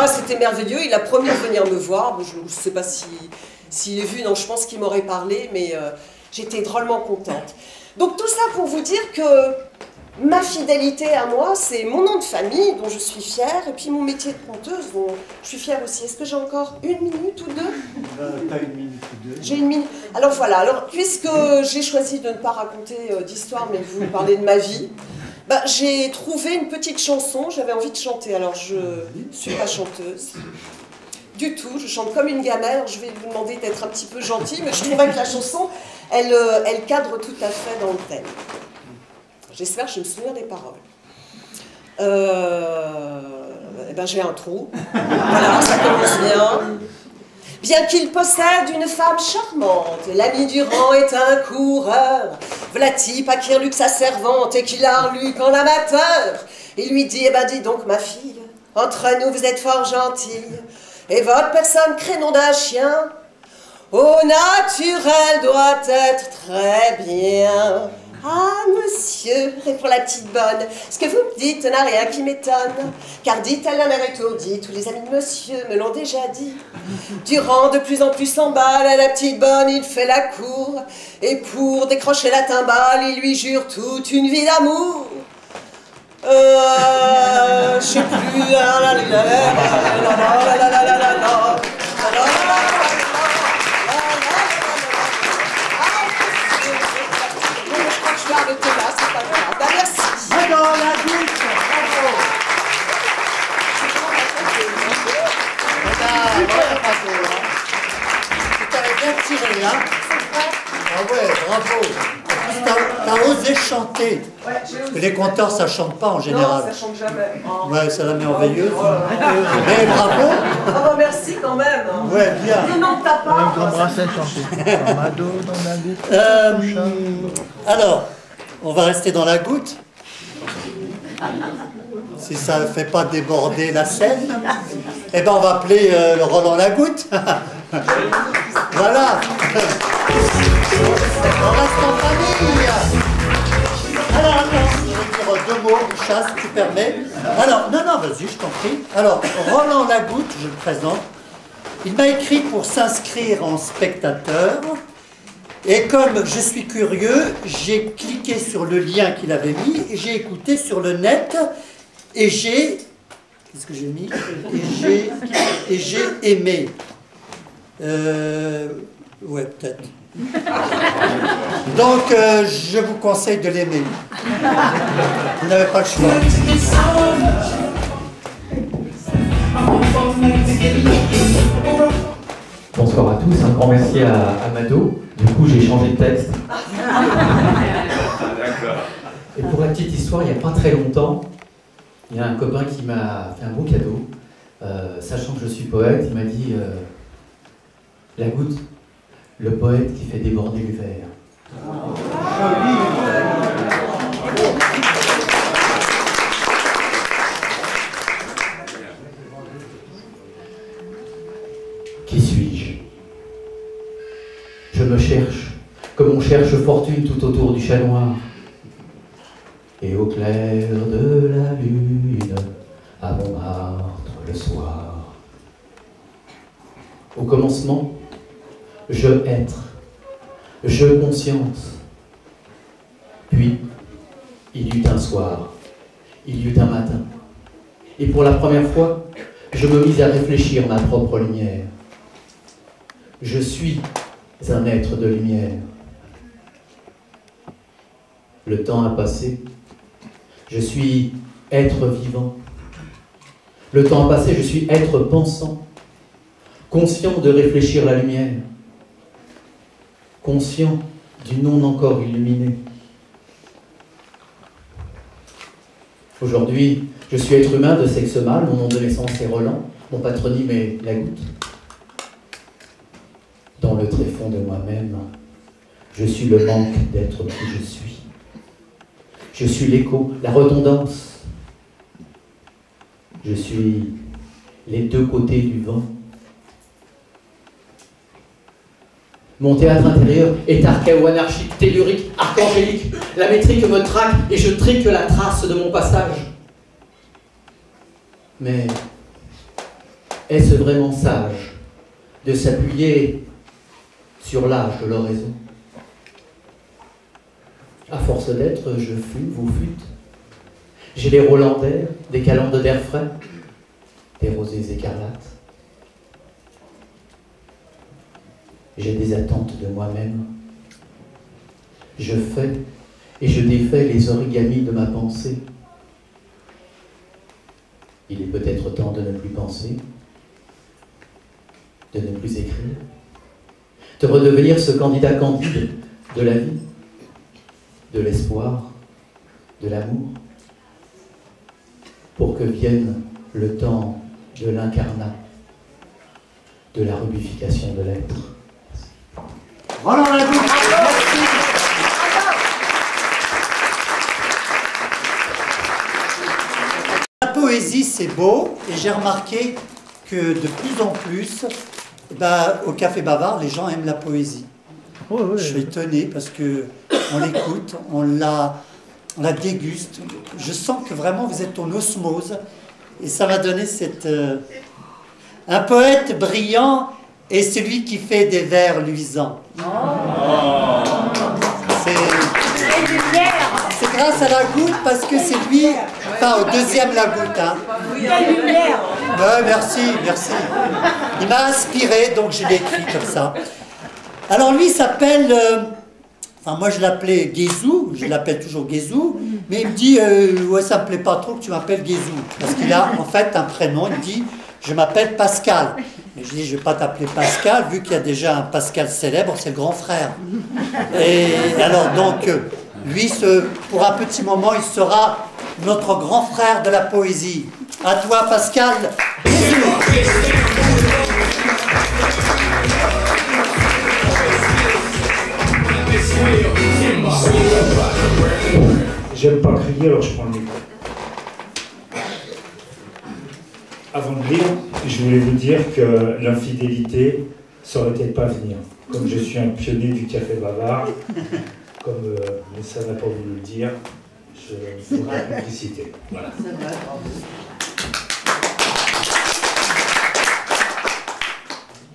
c'était merveilleux, il a promis de venir me voir, bon, je ne sais pas s'il est vu, non, je pense qu'il m'aurait parlé, mais j'étais drôlement contente. Donc tout ça pour vous dire que ma fidélité à moi, c'est mon nom de famille, dont je suis fière, et puis mon métier de conteuse, dont je suis fière aussi. Est-ce que j'ai encore une minute ou deux? T'as une minute ou deux. J'ai une minute. Alors voilà, alors, puisque j'ai choisi de ne pas raconter d'histoire, mais de vous parler de ma vie, J'ai trouvé une petite chanson, j'avais envie de chanter, alors je ne suis pas chanteuse. Du tout, je chante comme une gamelle, je vais vous demander d'être un petit peu gentil, mais je trouvais que la chanson, elle cadre tout à fait dans le thème. J'espère que je me souviens des paroles. J'ai un trou, voilà, ça commence bien. Bien qu'il possède une femme charmante, l'ami du rang est un coureur. V'là-t-il pas qu'il reluque sa servante et qu'il la reluque en amateur. Il lui dit, dis donc ma fille, entre nous vous êtes fort gentille, et votre personne crée nom d'un chien, au naturel doit être très bien. Ah, monsieur, répond la petite bonne, ce que vous me dites n'a rien qui m'étonne, car dit-elle la mère étourdie, tous les amis de monsieur me l'ont déjà dit. Durant de plus en plus s'emballe, la petite bonne, il fait la cour, et pour décrocher la timbale, il lui jure toute une vie d'amour. Je sais plus... Je vais arrêter là, c'est pas grave. Merci. Alors, la goutte, bravo. Tu t'avais bien tiré, hein? Ah ouais, bravo. T'as osé chanter. Parce que les conteurs, ça chante pas en général. Non, ça chante jamais. Ouais, ça la met en veilleuse. Mais bravo. Ah merci quand même. Ouais, bien. Non, t'as pas. Un grand brasset chanté. Amado dans la goutte. Alors, on va rester dans la goutte. Si ça ne fait pas déborder la scène, eh ben on va appeler Roland Lagoutte. Voilà. On reste en famille. Alors attends, je vais dire deux mots, Chasse, si tu permets. Alors, non, vas-y, je t'en prie. Alors, Roland Lagoutte, je le présente. Il m'a écrit pour s'inscrire en spectateur. Et comme je suis curieux, j'ai cliqué sur le lien qu'il avait mis, et j'ai écouté sur le net, et j'ai... Qu'est-ce que j'ai mis? Et j'ai aimé. Ouais, peut-être. Donc, je vous conseille de l'aimer. Vous n'avez pas le choix. Bonsoir à tous, un grand merci à Amado. Du coup, j'ai changé de texte. Et pour la petite histoire, il n'y a pas très longtemps, il y a un copain qui m'a fait un beau cadeau. Sachant que je suis poète, il m'a dit la goutte, le poète qui fait déborder le verre. Qui suis-je? Je me cherche, comme on cherche fortune tout autour du chat noir. Et au clair de la lune, à Montmartre le soir. Au commencement, je être, je conscience. Puis, il y eut un soir, il y eut un matin. Et pour la première fois, je me mis à réfléchir ma propre lumière. Je suis un être de lumière. Le temps a passé. Je suis être vivant. Le temps a passé, je suis être pensant. Conscient de réfléchir la lumière. Conscient du non encore illuminé. Aujourd'hui, je suis être humain de sexe mâle. Mon nom de naissance est Roland. Mon patronyme est Lagoutte. Dans le tréfonds de moi-même, je suis le manque d'être qui je suis. Je suis l'écho, la redondance. Je suis les deux côtés du vent. Mon théâtre intérieur est archao-anarchique, tellurique, archangélique. La métrique me traque et je trique la trace de mon passage. Mais est-ce vraiment sage de s'appuyer sur l'âge de l'oraison? À force d'être, je fus, vous fûtes. J'ai des Roland d'air, des calendes d'air frais, des rosées écarlates. J'ai des attentes de moi-même. Je fais et je défais les origamis de ma pensée. Il est peut-être temps de ne plus penser, de ne plus écrire, de redevenir ce candidat candide de la vie, de l'espoir, de l'amour, pour que vienne le temps de l'incarnat, de la rubification de l'être. Roland Lagoutte. La poésie, c'est beau, et j'ai remarqué que de plus en plus, au Café Bavard, les gens aiment la poésie. Je suis étonné parce que on l'écoute, on la déguste. Je sens que vraiment vous êtes en osmose, et ça m'a donné cette... Un poète brillant est celui qui fait des vers luisants. C'est grâce à Lagoutte, parce que c'est lui, enfin au deuxième Lagoutte. Hein. Ouais, merci. Il m'a inspiré, donc je l'ai écrit comme ça. Alors lui s'appelle, enfin moi je l'appelais Guézou, je l'appelle toujours Guézou, mais il me dit, ouais ça me plaît pas trop que tu m'appelles Guézou, parce qu'il a en fait un prénom, il me dit, je m'appelle Pascal. Et je dis, je vais pas t'appeler Pascal, vu qu'il y a déjà un Pascal célèbre, c'est le grand frère. Et alors donc, lui, pour un petit moment, il sera notre grand frère de la poésie. À toi Pascal. J'aime pas crier, alors je prends le micro. Avant de lire, je voulais vous dire que l'infidélité, ça aurait peut-être pas à venir. Comme je suis un pionnier du Café Bavard, comme ça n'a pas voulu le dire, je fais la complicité. Voilà.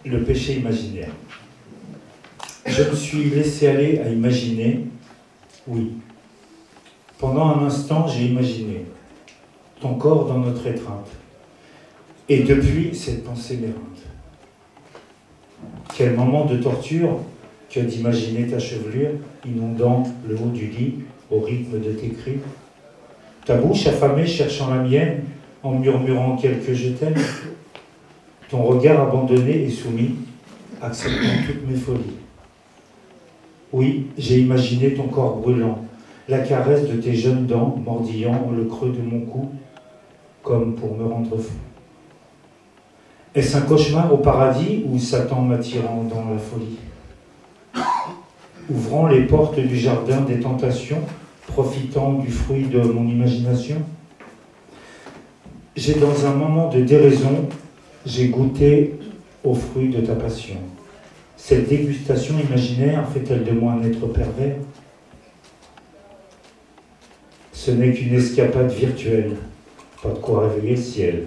Le péché imaginaire. Je me suis laissé aller à imaginer, oui. Pendant un instant, j'ai imaginé ton corps dans notre étreinte. Et depuis, cette pensée m'éreinte. Quel moment de torture que d'imaginer ta chevelure inondant le haut du lit au rythme de tes cris. Ta bouche affamée cherchant la mienne en murmurant quelques je t'aime. Ton regard abandonné et soumis, acceptant toutes mes folies. Oui, j'ai imaginé ton corps brûlant, la caresse de tes jeunes dents mordillant le creux de mon cou, comme pour me rendre fou. Est-ce un cauchemar au paradis ou Satan m'attirant dans la folie? Ouvrant les portes du jardin des tentations, profitant du fruit de mon imagination? J'ai dans un moment de déraison, j'ai goûté au fruit de ta passion. Cette dégustation imaginaire fait-elle de moi un être pervers? Ce n'est qu'une escapade virtuelle, pas de quoi réveiller le ciel.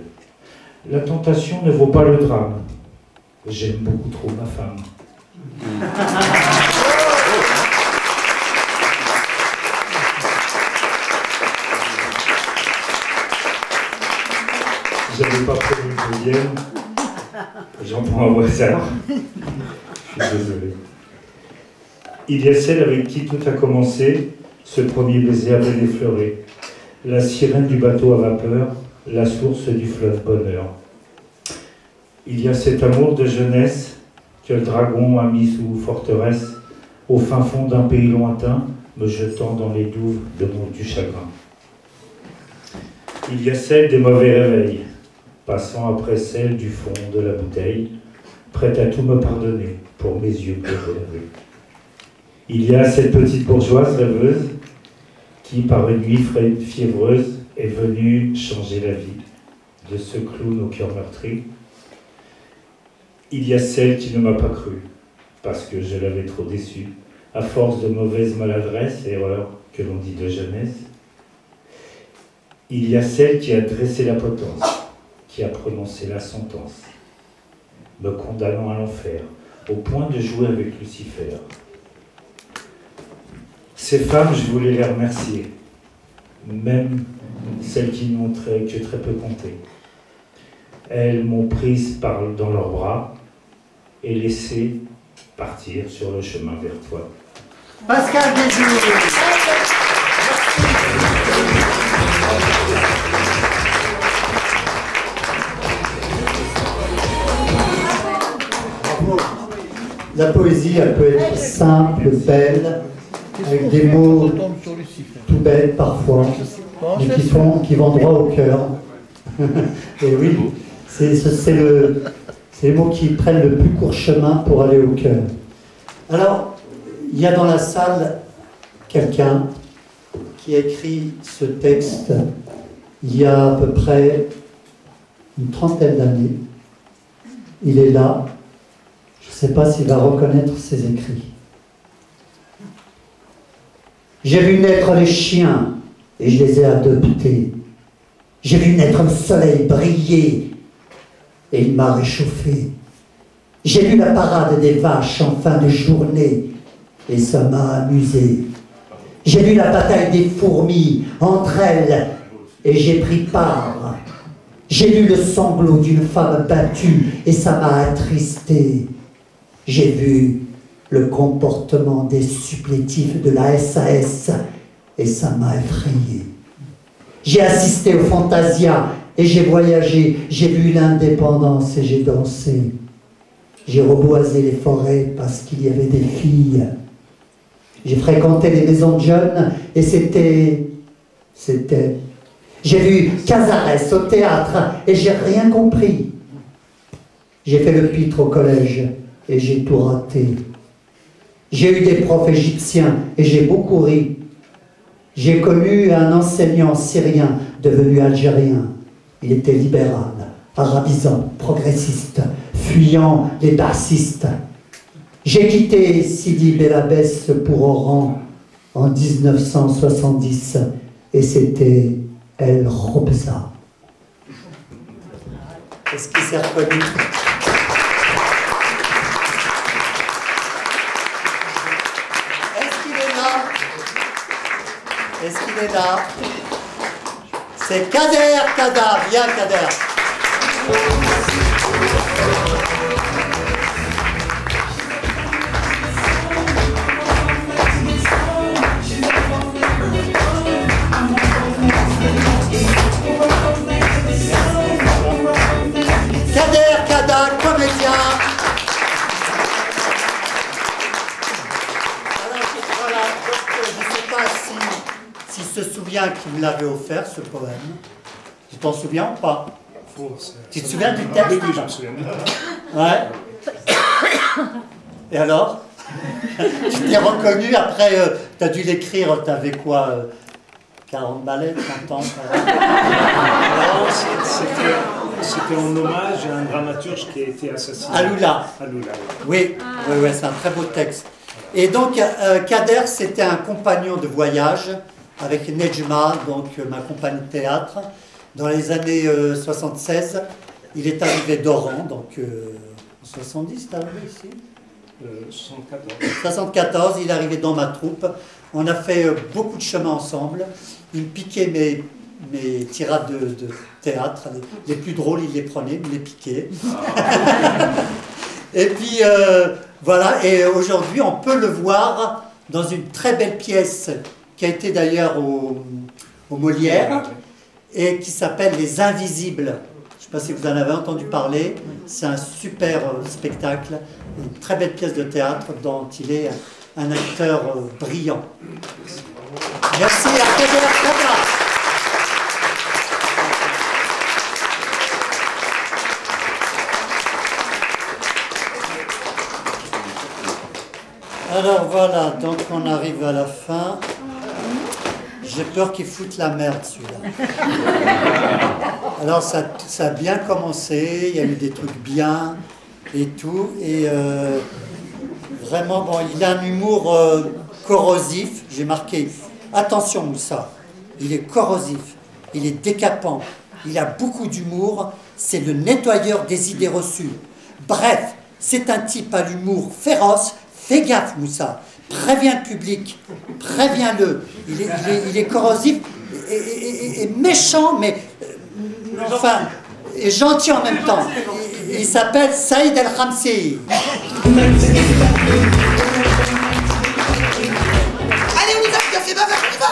La tentation ne vaut pas le drame. J'aime beaucoup trop ma femme. J'avais pas prévu une deuxième. J'en prends au hasard. Je suis désolé. Il y a celle avec qui tout a commencé, ce premier baiser à peine effleuré. La sirène du bateau à vapeur, la source du fleuve bonheur. Il y a cet amour de jeunesse que le dragon a mis sous forteresse, au fin fond d'un pays lointain, me jetant dans les douves du chagrin. Il y a celle des mauvais réveils, passant après celle du fond de la bouteille, prête à tout me pardonner pour mes yeux bleus. Il y a cette petite bourgeoise rêveuse qui, par une nuit fiévreuse, est venue changer la vie de ce clown au cœur meurtri. Il y a celle qui ne m'a pas cru, parce que je l'avais trop déçue, à force de mauvaises maladresses, erreurs que l'on dit de jeunesse. Il y a celle qui a dressé la potence, qui a prononcé la sentence, me condamnant à l'enfer, au point de jouer avec Lucifer. Ces femmes, je voulais les remercier, même celles qui n'ont que très peu compté. Elles m'ont prise dans leurs bras et laissé partir sur le chemin vers toi. Pascal Guézou. La poésie, elle peut être simple, belle, avec des mots tout bêtes parfois, mais qui vont droit au cœur. Et oui, c'est les mots qui prennent le plus court chemin pour aller au cœur. Alors, il y a dans la salle quelqu'un qui a écrit ce texte il y a à peu près une trentaine d'années. Il est là. Je ne sais pas s'il va reconnaître ses écrits. J'ai vu naître les chiens et je les ai adoptés. J'ai vu naître le soleil briller et il m'a réchauffé. J'ai vu la parade des vaches en fin de journée et ça m'a amusé. J'ai vu la bataille des fourmis entre elles et j'ai pris part. J'ai vu le sanglot d'une femme battue et ça m'a attristé. J'ai vu le comportement des supplétifs de la SAS et ça m'a effrayé. J'ai assisté au Fantasia et j'ai voyagé. J'ai vu l'indépendance et j'ai dansé. J'ai reboisé les forêts parce qu'il y avait des filles. J'ai fréquenté les maisons de jeunes et c'était... J'ai vu Cazares au théâtre et j'ai rien compris. J'ai fait le pitre au collège et j'ai tout raté. J'ai eu des profs égyptiens et j'ai beaucoup ri. J'ai connu un enseignant syrien devenu algérien. Il était libéral, arabisant, progressiste, fuyant les bassistes. J'ai quitté Sidi Bel Abbès pour Oran en 1970 et c'était El Robza. Est-ce qu'il s'est reconnu? Est-ce qu'il est là? Est-ce qu'il est là? C'est Kader Kada. Viens Kader. Kader Kada, comédien. Alors, voilà, je ne sais pas s'il se souvient qu'il me l'avait offert, ce poème. Tu t'en souviens ou pas? Tu te souviens du texte? Oui, je me souviens. Ouais. Et alors? Tu t'es reconnu après, tu as dû l'écrire, tu avais quoi 40 balais, 30 ans? C'était en hommage à un dramaturge qui a été assassiné. Aloula. Aloula. Oui, oui, c'est un très beau texte. Et donc, Kader, c'était un compagnon de voyage avec Nejma, donc ma compagne de théâtre. Dans les années 76, il est arrivé d'Oran, donc en 70, t'es arrivé ici 74, il est arrivé dans ma troupe. On a fait beaucoup de chemin ensemble. Il me piquait mes tirades de théâtre, les plus drôles, il les prenait, il me les piquait. Et puis, voilà, et aujourd'hui, on peut le voir dans une très belle pièce qui a été d'ailleurs au Molière et qui s'appelle Les Invisibles. Je ne sais pas si vous en avez entendu parler. C'est un super spectacle, une très belle pièce de théâtre dont il est un acteur brillant. Merci à Kader Kada. Alors voilà, donc on arrive à la fin. J'ai peur qu'il foute la merde celui-là. Alors ça a bien commencé, il y a eu des trucs bien et tout. Et vraiment, bon, il a un humour corrosif. J'ai marqué, attention Moussa, il est corrosif, il est décapant, il a beaucoup d'humour, c'est le nettoyeur des idées reçues. Bref, c'est un type à l'humour féroce. Fais gaffe, Moussa. Préviens le public. Préviens-le. Il est corrosif et méchant, mais enfin, et gentil en même temps. Il s'appelle Saïd El Khamsi. Allez, on y va, café bavard, on y va.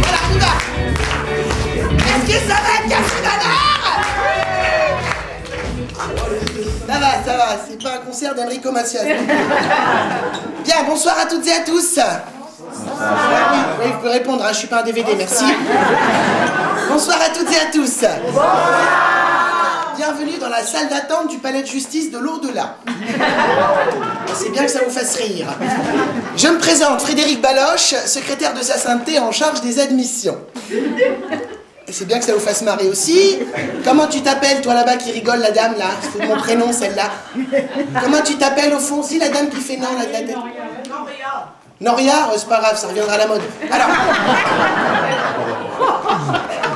Voilà, on y va. Est-ce que ça va, café bavard? d'Enrico Macias. Bien, bonsoir à toutes et à tous. Oui, vous pouvez répondre, hein, je suis pas un DVD, merci. Bonsoir à toutes et à tous. Bienvenue dans la salle d'attente du palais de justice de l'au-delà. C'est bien que ça vous fasse rire. Je me présente, Frédéric Baloche, secrétaire de sa sainteté en charge des admissions. Et c'est bien que ça vous fasse marrer aussi. Comment tu t'appelles, toi là-bas qui rigole, la dame là? C'est mon prénom, celle-là. Comment tu t'appelles au fond? Si, la dame qui fait non, la tête. Noria. Noria? C'est pas grave, ça reviendra à la mode. Alors.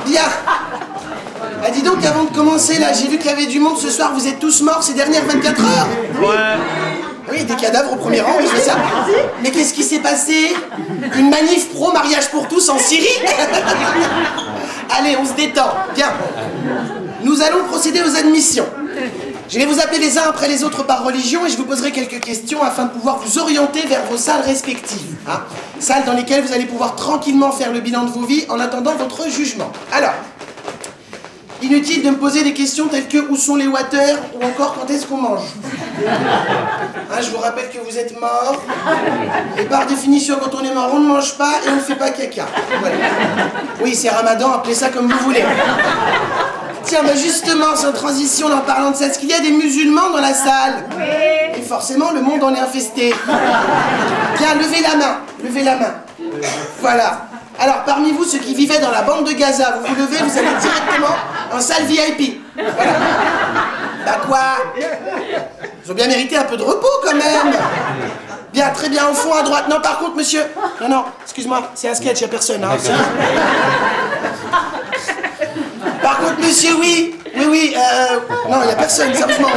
Bien. Ah, dis donc, avant de commencer, là, j'ai vu qu'il y avait du monde ce soir. Vous êtes tous morts ces dernières 24 heures? Ouais. Oui, des cadavres au premier rang, oui, je fais ça. Mais qu'est-ce qui s'est passé? Une manif pro-mariage pour tous en Syrie? Allez, on se détend. Bien. Nous allons procéder aux admissions. Je vais vous appeler les uns après les autres par religion et je vous poserai quelques questions afin de pouvoir vous orienter vers vos salles respectives. Hein, salles dans lesquelles vous allez pouvoir tranquillement faire le bilan de vos vies en attendant votre jugement. Alors, inutile de me poser des questions telles que où sont les water ou encore quand est-ce qu'on mange. Hein, je vous rappelle que vous êtes mort et par définition quand on est mort on ne mange pas et on ne fait pas caca. Voilà. Oui, c'est Ramadan, appelez ça comme vous voulez. Tiens, bah justement, sans transition, en parlant de ça, est-ce qu'il y a des musulmans dans la salle? Oui. Et forcément, le monde en est infesté. Bien, levez la main, levez la main. Voilà. Alors, parmi vous, ceux qui vivaient dans la bande de Gaza, vous vous levez, vous allez directement en salle VIP. Voilà. Bah quoi? Ils ont bien mérité un peu de repos, quand même. Bien, très bien, au fond, à droite. Non, par contre, monsieur... Non, non, excuse-moi, c'est un sketch, il n'y a personne. Hein, par contre, monsieur, oui. Oui, non, il n'y a personne, sérieusement.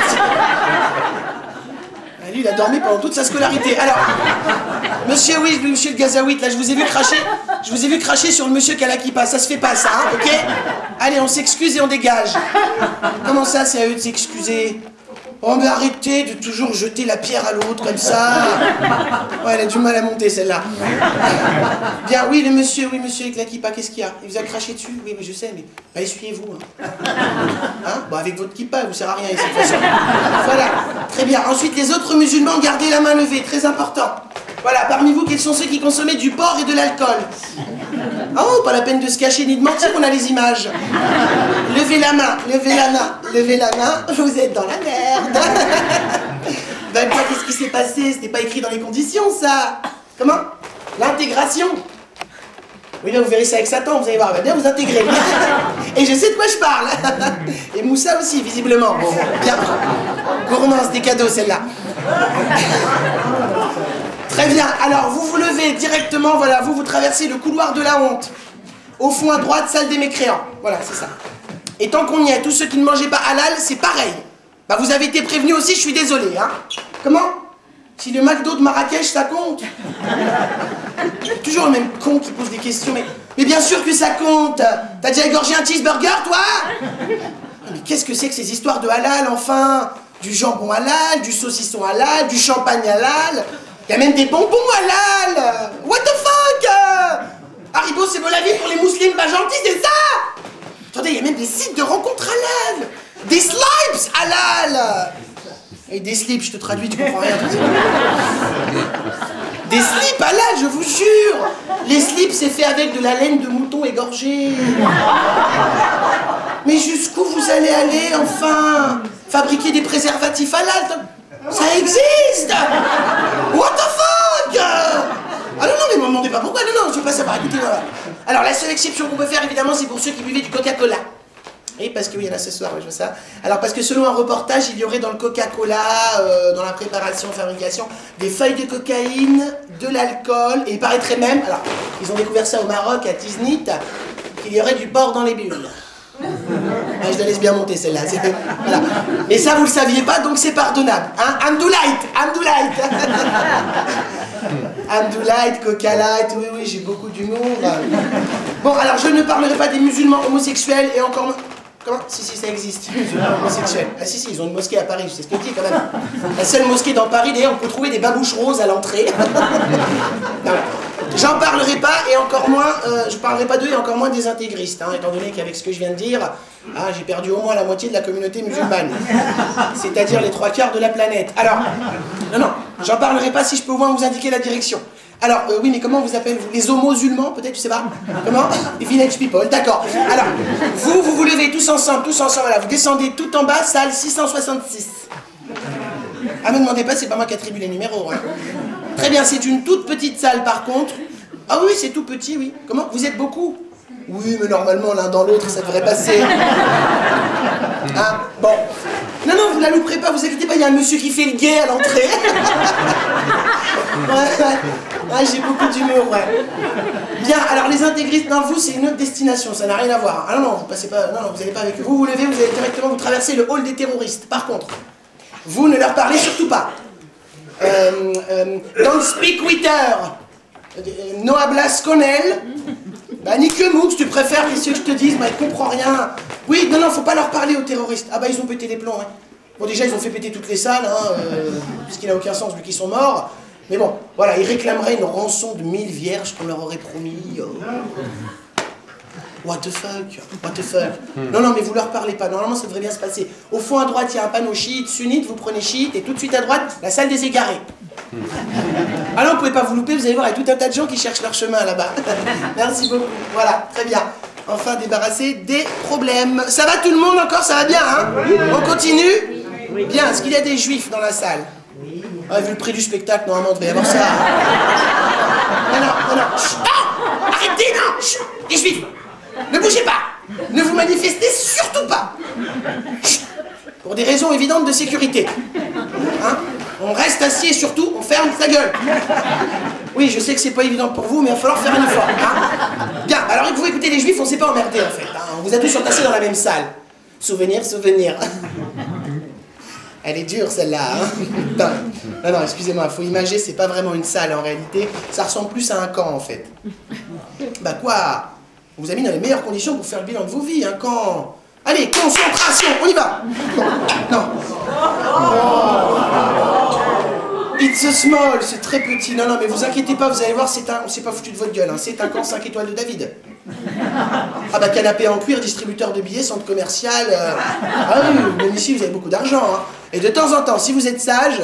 Lui, il a dormi pendant toute sa scolarité. Alors, monsieur, oui, monsieur le Gazaouite, là, je vous ai vu cracher sur le monsieur qui a la kippa. Ça se fait pas, ça, hein, ok? Allez, on s'excuse et on dégage. Comment ça, c'est à eux de s'excuser? Oh, mais arrêtez de toujours jeter la pierre à l'autre comme ça. Ouais, elle a du mal à monter, celle-là. Bien, oui, monsieur avec la kippa, qu'est-ce qu'il y a? Il vous a craché dessus? Oui, mais je sais, mais bah, essuyez-vous. Hein, bon, avec votre kippa, elle vous sert à rien ici, de toute façon. Voilà, très bien. Ensuite, les autres musulmans, gardez la main levée, très important. Voilà, parmi vous, quels sont ceux qui consommaient du porc et de l'alcool? Oh, pas la peine de se cacher ni de mentir, on a les images. Levez la main, levez la main, levez la main, vous êtes dans la merde. Ben quoi, qu'est-ce qui s'est passé? C'était pas écrit dans les conditions, ça. Comment? L'intégration. Oui, là, vous verrez ça avec Satan, vous allez voir, elle va bien vous intégrer. Et je sais de quoi je parle. Et Moussa aussi, visiblement. Bon, bien. Gourmand, c'était cadeau, celle-là. Très bien, alors vous vous levez directement, voilà, vous traversez le couloir de la honte. Au fond à droite, salle des mécréants. Voilà, c'est ça. Et tant qu'on y est, tous ceux qui ne mangeaient pas halal, c'est pareil. Bah vous avez été prévenus aussi, je suis désolé, hein. Comment? Si le McDo de Marrakech, ça compte? Toujours le même con qui pose des questions, mais bien sûr que ça compte. T'as déjà égorgé un cheeseburger, toi? Mais qu'est-ce que c'est que ces histoires de halal, enfin? Du jambon halal, du saucisson halal, du champagne halal. Il y a même des bonbons halal. What the fuck? Haribo, c'est la vie pour les musulmans pas gentils, c'est ça? Attendez, il y a même des sites de rencontres halal. Des slips halal. Et des slips, je te traduis, tu comprends rien. Des slips halal, je vous jure. Les slips, c'est fait avec de la laine de mouton égorgée. Mais jusqu'où vous allez aller, enfin? Fabriquer des préservatifs halal, ça existe! What the fuck? Ah non, mais ne me demandez pas pourquoi, non, je veux pas savoir, écoutez, voilà. Alors, la seule exception qu'on peut faire, évidemment, c'est pour ceux qui buvaient du Coca-Cola. Oui, parce que oui, il y en a ce soir, je vois ça. Alors, parce que selon un reportage, il y aurait dans le Coca-Cola, dans la préparation, fabrication, des feuilles de cocaïne, de l'alcool, et il paraîtrait même, alors, ils ont découvert ça au Maroc, à Tiznit, qu'il y aurait du porc dans les bulles. Ah, je la laisse bien monter celle-là. Voilà. Mais ça, vous le saviez pas, donc c'est pardonnable. Hein? Hamdoulite. Hamdoulite, Coca Light, oui, j'ai beaucoup d'humour. Bon, alors je ne parlerai pas des musulmans homosexuels et encore... Comment? Si, ça existe, musulmans homosexuels. Ah si, ils ont une mosquée à Paris, je sais ce que je dis quand même. La seule mosquée dans Paris, d'ailleurs, on peut trouver des babouches roses à l'entrée. Voilà. J'en parlerai pas, et encore moins, je parlerai pas d'eux, et encore moins des intégristes, hein, étant donné qu'avec ce que je viens de dire, j'ai perdu au moins la moitié de la communauté musulmane, c'est-à-dire les 3/4 de la planète. Alors, non, j'en parlerai pas si je peux au moins vous indiquer la direction. Alors, oui, mais comment vous appelez-vous? Les homo-musulmans, peut-être, je sais pas. Comment? Les village people, d'accord. Alors, vous levez tous ensemble, voilà, vous descendez tout en bas, salle 666. Ah, me demandez pas, c'est pas moi qui attribue les numéros, hein. Très bien, c'est une toute petite salle par contre. Ah oui, c'est tout petit, oui. Comment? Vous êtes beaucoup? Oui, mais normalement, l'un dans l'autre, ça devrait passer. Ah, bon. Non, vous la louperez pas, vous inquiétez pas, il y a un monsieur qui fait le guet à l'entrée. Ouais, j'ai beaucoup d'humour, ouais. Bien, alors les intégristes, non, vous, c'est une autre destination, ça n'a rien à voir. Ah non, vous passez pas, non, vous n'allez pas avec eux. Vous levez, vous allez directement, vous traversez le hall des terroristes. Par contre, vous ne leur parlez surtout pas. Don't speak with her. No hablas con elle. Bah, ni que Moux, tu préfères, qu'est-ce que je te dise? Bah, ils comprennent rien. Oui, non, faut pas leur parler aux terroristes. Ah bah, ils ont pété les plombs, hein. Bon, déjà, ils ont fait péter toutes les salles, hein, ce qui n'a aucun sens vu qu'ils sont morts. Mais bon, voilà, ils réclameraient une rançon de 1000 vierges qu'on leur aurait promis. What the fuck? Non, mais vous leur parlez pas. Normalement, ça devrait bien se passer. Au fond, à droite, il y a un panneau chiite, sunnite, vous prenez chiite, et tout de suite à droite, la salle des égarés. Alors, vous pouvez pas vous louper, vous allez voir, il y a tout un tas de gens qui cherchent leur chemin là-bas. Merci beaucoup. Voilà, très bien. Enfin, débarrassé des problèmes. Ça va tout le monde encore? Ça va bien, hein? On continue? Bien, est-ce qu'il y a des juifs dans la salle? Ah, vu le prix du spectacle, normalement, il devrait y avoir ça. Non. Chut. Ah, arrêtez, non. Chut. Les juifs, ne bougez pas. Ne vous manifestez surtout pas. Chut. Pour des raisons évidentes de sécurité. Hein? On reste assis et surtout, on ferme sa gueule. Oui, je sais que c'est pas évident pour vous, mais il va falloir faire un effort. Hein? Bien, alors vous écoutez les juifs, on s'est pas emmerdé en fait. Hein? On vous a tous entassés dans la même salle. Souvenir. Elle est dure celle-là, hein? Non, excusez-moi, faut imager, c'est pas vraiment une salle en réalité, ça ressemble plus à un camp en fait. Bah quoi? On vous a mis dans les meilleures conditions pour faire le bilan de vos vies, un camp. Allez, concentration, on y va! Non. It's a small, c'est très petit. Non, mais vous inquiétez pas, vous allez voir, on s'est pas foutu de votre gueule, hein. C'est un camp 5 étoiles de David. Ah bah canapé en cuir, distributeur de billets, centre commercial. Ah oui, même ici vous avez beaucoup d'argent. Hein. Et de temps en temps, si vous êtes sage,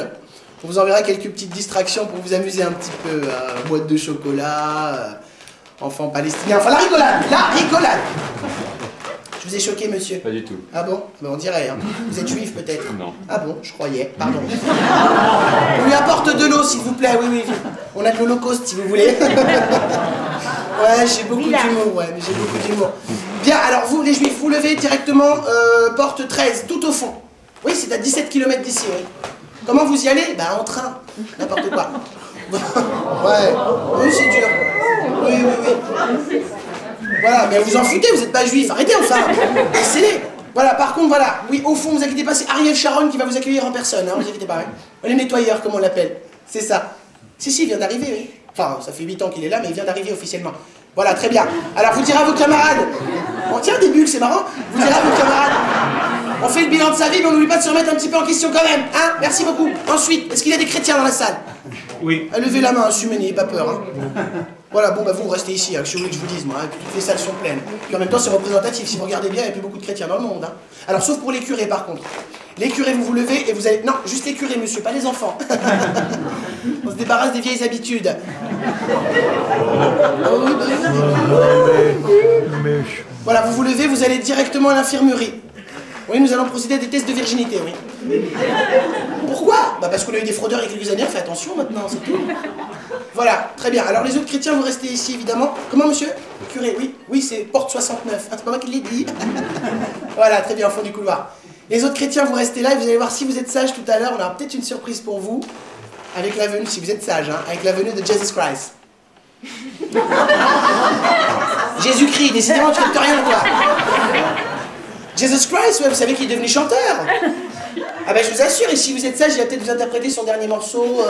on vous enverra quelques petites distractions pour vous amuser un petit peu. Boîte de chocolat, enfants palestiniens, enfin la rigolade. Je vous ai choqué, monsieur? Pas du tout. Ah bon? Ben, on dirait, hein. Vous êtes juif peut-être? Non. Ah bon, je croyais, pardon. On lui apporte de l'eau, s'il vous plaît, oui. On a de l'Holocauste, si vous voulez. Ouais, j'ai beaucoup d'humour, Bien, alors vous, les juifs, vous levez directement, porte 13, tout au fond. Oui, c'est à 17 km d'ici, oui. Comment vous y allez? Bah, en train, n'importe quoi. Ouais, oui, c'est dur. Oui. Voilà, mais vous en foutez, vous n'êtes pas juif, arrêtez enfin. Laissez-les. Voilà, par contre, voilà, oui, au fond, vous inquiétez pas, c'est Ariel Sharon qui va vous accueillir en personne, hein, vous inquiétez pas. Ouais. Le nettoyeur, comme on l'appelle, c'est ça. Si, il vient d'arriver, oui. Enfin, ça fait 8 ans qu'il est là, mais il vient d'arriver officiellement. Voilà, très bien. Alors, vous direz à vos camarades, on tient des bulles, c'est marrant, vous direz à vos camarades, on fait le bilan de sa vie, mais on n'oublie pas de se remettre un petit peu en question quand même, hein. Merci beaucoup. Ensuite, est-ce qu'il y a des chrétiens dans la salle? Oui. Levez la main, assumez, n'ayez pas peur, hein. Voilà, bon, bah vous restez ici, hein, que je voulais que je vous dise, moi, hein, toutes les salles sont pleines. Puis en même temps, c'est représentatif, si vous regardez bien, il n'y a plus beaucoup de chrétiens dans le monde, hein. Alors, sauf pour les curés, par contre. Les curés, vous vous levez et vous allez... Non, juste les curés, monsieur, pas les enfants. On se débarrasse des vieilles habitudes. Voilà, vous vous levez, vous allez directement à l'infirmerie. Oui, nous allons procéder à des tests de virginité, oui. Pourquoi? Bah parce qu'on a eu des fraudeurs il y a quelques années, on fait attention maintenant, c'est tout. Voilà, très bien. Alors les autres chrétiens, vous restez ici, évidemment. Comment, monsieur? Curé, oui. Oui, c'est porte 69. Ah, c'est pas moi qui l'ai dit. Voilà, très bien, au fond du couloir. Les autres chrétiens, vous restez là et vous allez voir si vous êtes sages tout à l'heure. On aura peut-être une surprise pour vous. Avec la venue, si vous êtes sages, hein, avec la venue de Jesus Christ. Jésus-Christ, décidément, tu captes rien, quoi. Jesus Christ, ouais, vous savez qu'il est devenu chanteur. Ah ben, je vous assure, et si vous êtes sage, il va peut-être vous interpréter son dernier morceau,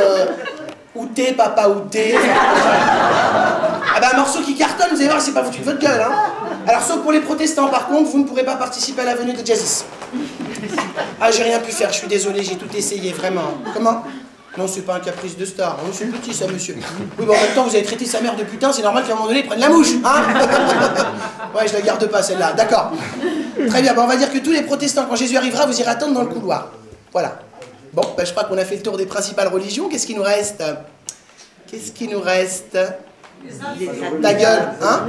Outé, papa Outé. Ah ben, un morceau qui cartonne, vous allez voir, c'est pas foutu de votre gueule, hein. Alors, sauf pour les protestants, par contre, vous ne pourrez pas participer à la venue de Jesus. Ah, j'ai rien pu faire, je suis désolé, j'ai tout essayé, vraiment. Comment? Non, c'est pas un caprice de star. Non, c'est petit, ça, monsieur. Oui, mais en même temps, vous avez traité sa mère de putain, c'est normal qu'à un moment donné, il prenne la mouche, hein. Ouais, je la garde pas, celle-là. D'accord. Très bien, on va dire que tous les protestants, quand Jésus arrivera, vous irez attendre dans le couloir. Voilà. Bon, ben, je crois qu'on a fait le tour des principales religions. Qu'est-ce qui nous reste? Qu'est-ce qui nous reste? Ta gueule, hein?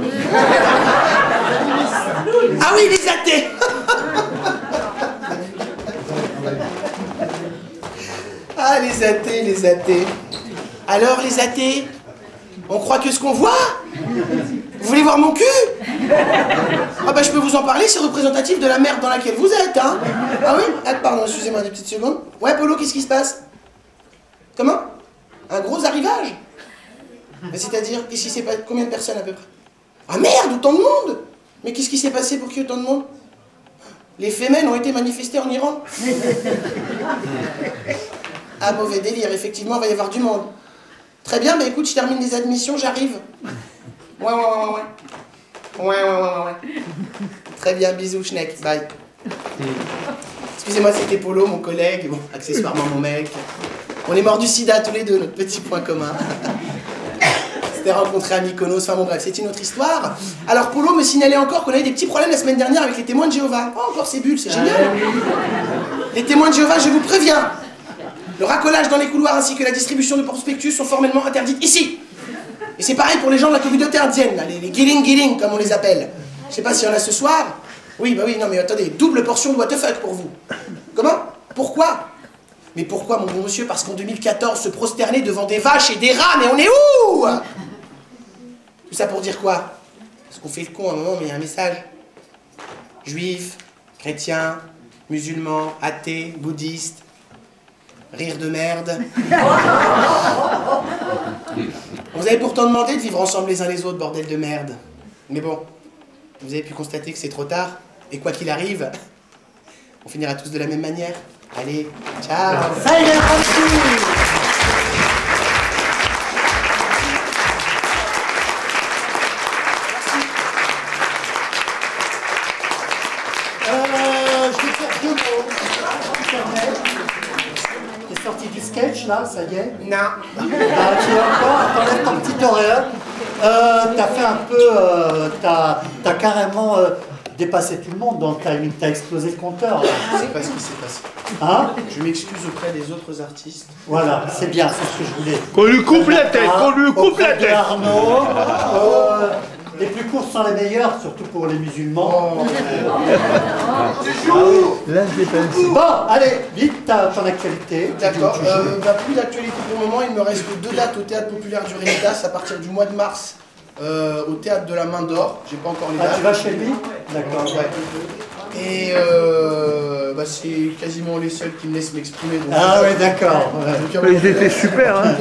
Ah oui, les athées. Ah, les athées, les athées. Alors, les athées, on croit que ce qu'on voit? Vous voulez voir mon cul? Ah bah je peux vous en parler, c'est représentatif de la merde dans laquelle vous êtes, hein? Ah oui? Ah, pardon, excusez-moi deux petites secondes. Ouais, Polo, qu'est-ce qui se passe? Comment? Un gros arrivage? C'est-à-dire, qu'est-ce qui s'est passé? Combien de personnes à peu près? Ah merde, autant de monde! Mais qu'est-ce qui s'est passé pour qu'il y ait autant de monde? Les Femen ont été manifestés en Iran. Ah, mauvais délire, effectivement, il va y avoir du monde. Très bien, bah écoute, je termine les admissions, j'arrive. Ouais. Très bien, bisous, Schneck, bye. Excusez-moi, c'était Polo, mon collègue, bon, accessoirement mon mec. On est morts du sida tous les deux, notre petit point commun. C'était rencontré à Mykonos, enfin bon bref, c'est une autre histoire. Alors Polo me signalait encore qu'on avait des petits problèmes la semaine dernière avec les témoins de Jéhovah. Oh, encore ces bulles, c'est génial. Les témoins de Jéhovah, je vous préviens, le racolage dans les couloirs ainsi que la distribution de prospectus sont formellement interdites ici. Et c'est pareil pour les gens de la communauté indienne, là, les giling comme on les appelle. Je sais pas s'il y en a ce soir. Oui, bah oui, non mais attendez, double portion de what the fuck pour vous. Comment? Pourquoi? Mais pourquoi, mon bon monsieur? Parce qu'en 2014, se prosterner devant des vaches et des rats, mais on est où? Tout ça pour dire quoi? Parce qu'on fait le con à un moment, mais il y a un message. Juifs, chrétiens, musulmans, athées, bouddhistes, rire de merde. Vous avez pourtant demandé de vivre ensemble les uns les autres, bordel de merde. Mais bon, vous avez pu constater que c'est trop tard. Et quoi qu'il arrive, on finira tous de la même manière. Allez, ciao. Ça y est, tranquille. Je vais faire deux mots. T'es sorti du sketch là, ça y est? Non. Tu vas encore, t'enlèves ton petit oreille. T'as fait un peu, t'as carrément dépassé tout le monde dans le timing, t'as explosé le compteur. C'est pas ce qui s'est passé. Hein? Je m'excuse auprès des autres artistes. Voilà, c'est bien, c'est ce que je voulais. Qu'on lui coupe la tête, qu'on lui coupe la tête. Arnaud, les plus courts sont les meilleurs, surtout pour les musulmans. Bon, allez, vite ton actualité. D'accord, plus d'actualité pour le moment, il me reste 2 dates au Théâtre Populaire du Rénitas à partir du mois de mars. Au Théâtre de la Main d'Or, j'ai pas encore les dates. Tu vas chez lui? D'accord. Ouais. Et c'est quasiment les seuls qui me laissent m'exprimer. Ah oui, d'accord. Ils étaient super, hein.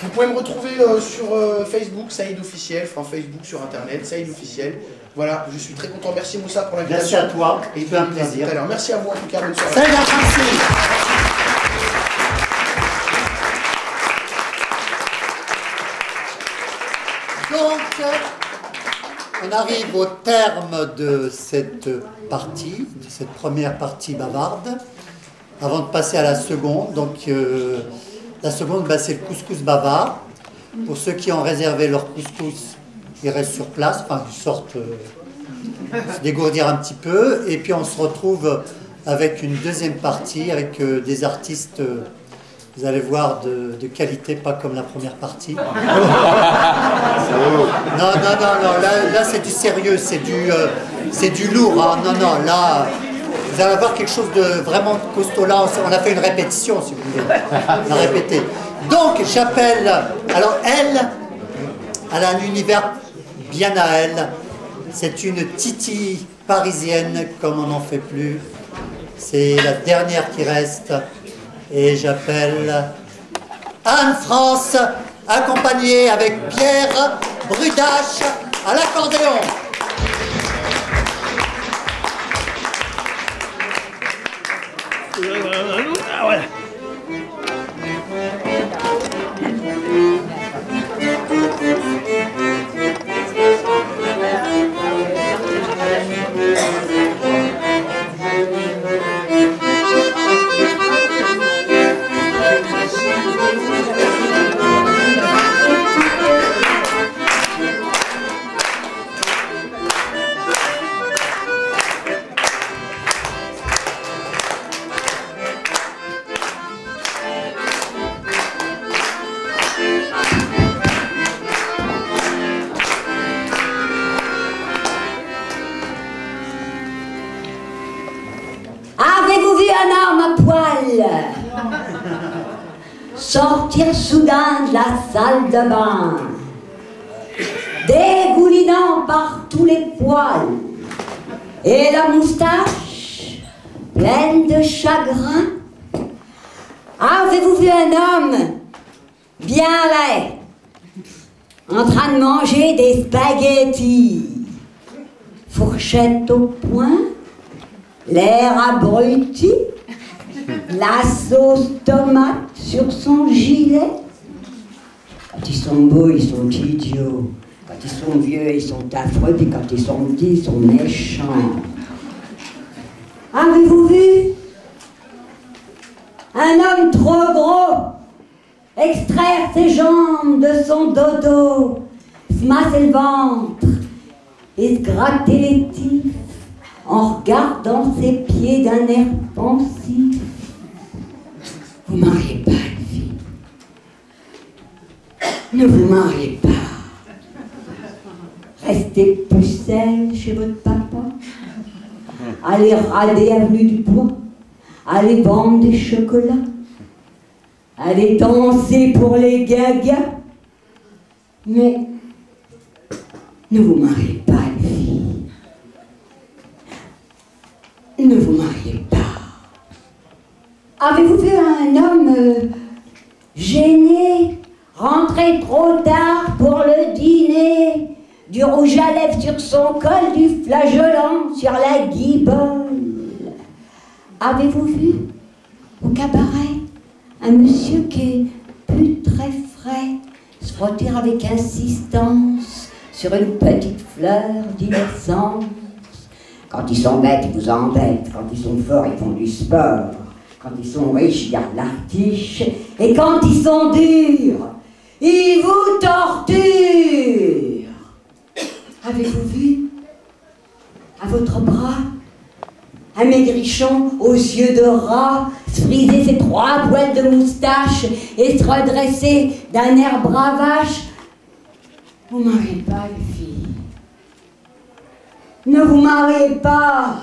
Vous pouvez me retrouver sur Facebook, Saïd Officiel, enfin Facebook sur Internet, Saïd Officiel. Voilà, je suis très content. Merci Moussa pour l'invitation. Merci à toi, et c'est un plaisir. Alors, merci à vous en tout cas, bonne soirée. Salut, merci. Donc, on arrive au terme de cette partie, de cette première partie bavarde, avant de passer à la seconde. Donc, la seconde, c'est le couscous bavard. Pour ceux qui ont réservé leur couscous, ils restent sur place, enfin, ils sortent se dégourdir un petit peu. Et puis, on se retrouve avec une deuxième partie, avec des artistes... Vous allez voir de qualité, pas comme la première partie. Non, là c'est du sérieux, c'est du lourd. Hein. Non, là, vous allez avoir quelque chose de vraiment costaud. Là, on a fait une répétition, si vous voulez. On a répété. Donc, j'appelle... Alors, elle a un univers bien à elle. C'est une Titi parisienne, comme on n'en fait plus. C'est la dernière qui reste. Et j'appelle Anne-France, accompagnée avec Pierre Brudache à l'accordéon. Ah ouais. sortir soudain de la salle de bain, dégoulinant par tous les poils, et la moustache pleine de chagrin. Avez-vous vu un homme bien laid, en train de manger des spaghettis, fourchette au poing, l'air abruti, la sauce tomate sur son gilet? Quand ils sont beaux, ils sont idiots. Quand ils sont vieux, ils sont affreux. Puis quand ils sont petits, ils sont méchants. Avez-vous vu un homme trop gros extraire ses jambes de son dodo, se masser le ventre et se gratter les tifs en regardant ses pieds d'un air pensif? Vous mariez pas une fille. Ne vous mariez pas. Restez pucelle chez votre papa. Allez rader avenue du Bois. Allez vendre des chocolats. Allez danser pour les gagas. Mais ne vous mariez pas une fille. Ne vous mariez pas. Avez-vous vu un homme gêné, rentrer trop tard pour le dîner, du rouge à lèvres sur son col, du flageolant sur la guibole? Avez-vous vu au cabaret un monsieur qui est plus très frais se frotter avec insistance sur une petite fleur d'innocence? Quand ils sont bêtes, ils vous embêtent. Quand ils sont forts, ils font du sport. Quand ils sont riches, ils gardent l'artiche. Et quand ils sont durs, ils vous torturent. Avez-vous vu, à votre bras, un maigrichon aux yeux de rat se friser ses 3 poils de moustache et se redresser d'un air bravache? Vous mariez pas une fille. Ne vous mariez pas.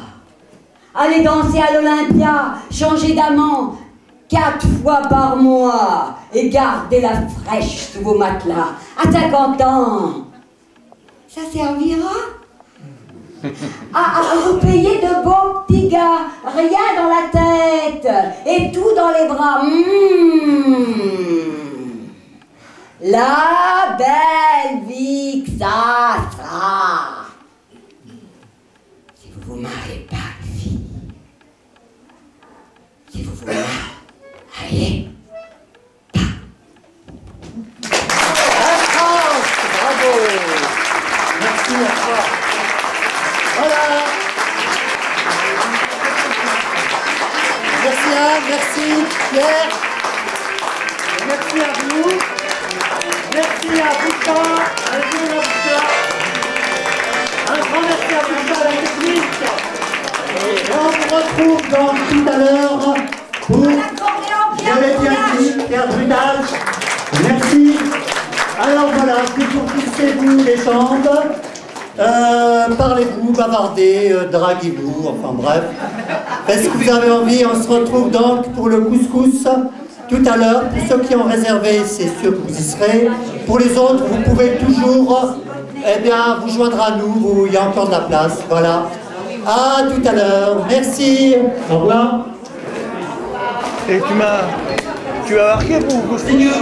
Allez danser à l'Olympia, changer d'amant 4 fois par mois et gardez la fraîche sous vos matelas. À 50 ans, ça servira à vous payer de beaux petits gars, rien dans la tête et tout dans les bras. La belle vie que ça sera. Si vous vous mariez pas, fille. Si vous vous mariez pas. Bravo. Merci à toi. Voilà. Merci Anne, merci Pierre. Merci à vous. Merci à Boucha, à Boucha. Un grand merci à Boucha, à la technique. Et on se retrouve donc tout à l'heure pour, je l'ai bien dit, Pierre Brunage. Merci. Alors voilà, décourtissez-vous les jambes. Parlez-vous, bavardez, draguez-vous, enfin bref. Faites ce que vous avez envie. On se retrouve donc pour le couscous tout à l'heure. Pour ceux qui ont réservé, c'est sûr que vous y serez. Pour les autres, vous pouvez toujours vous joindre à nous. Il y a encore de la place. Voilà. À tout à l'heure. Merci. Au revoir. Et tu as marqué pour couscous?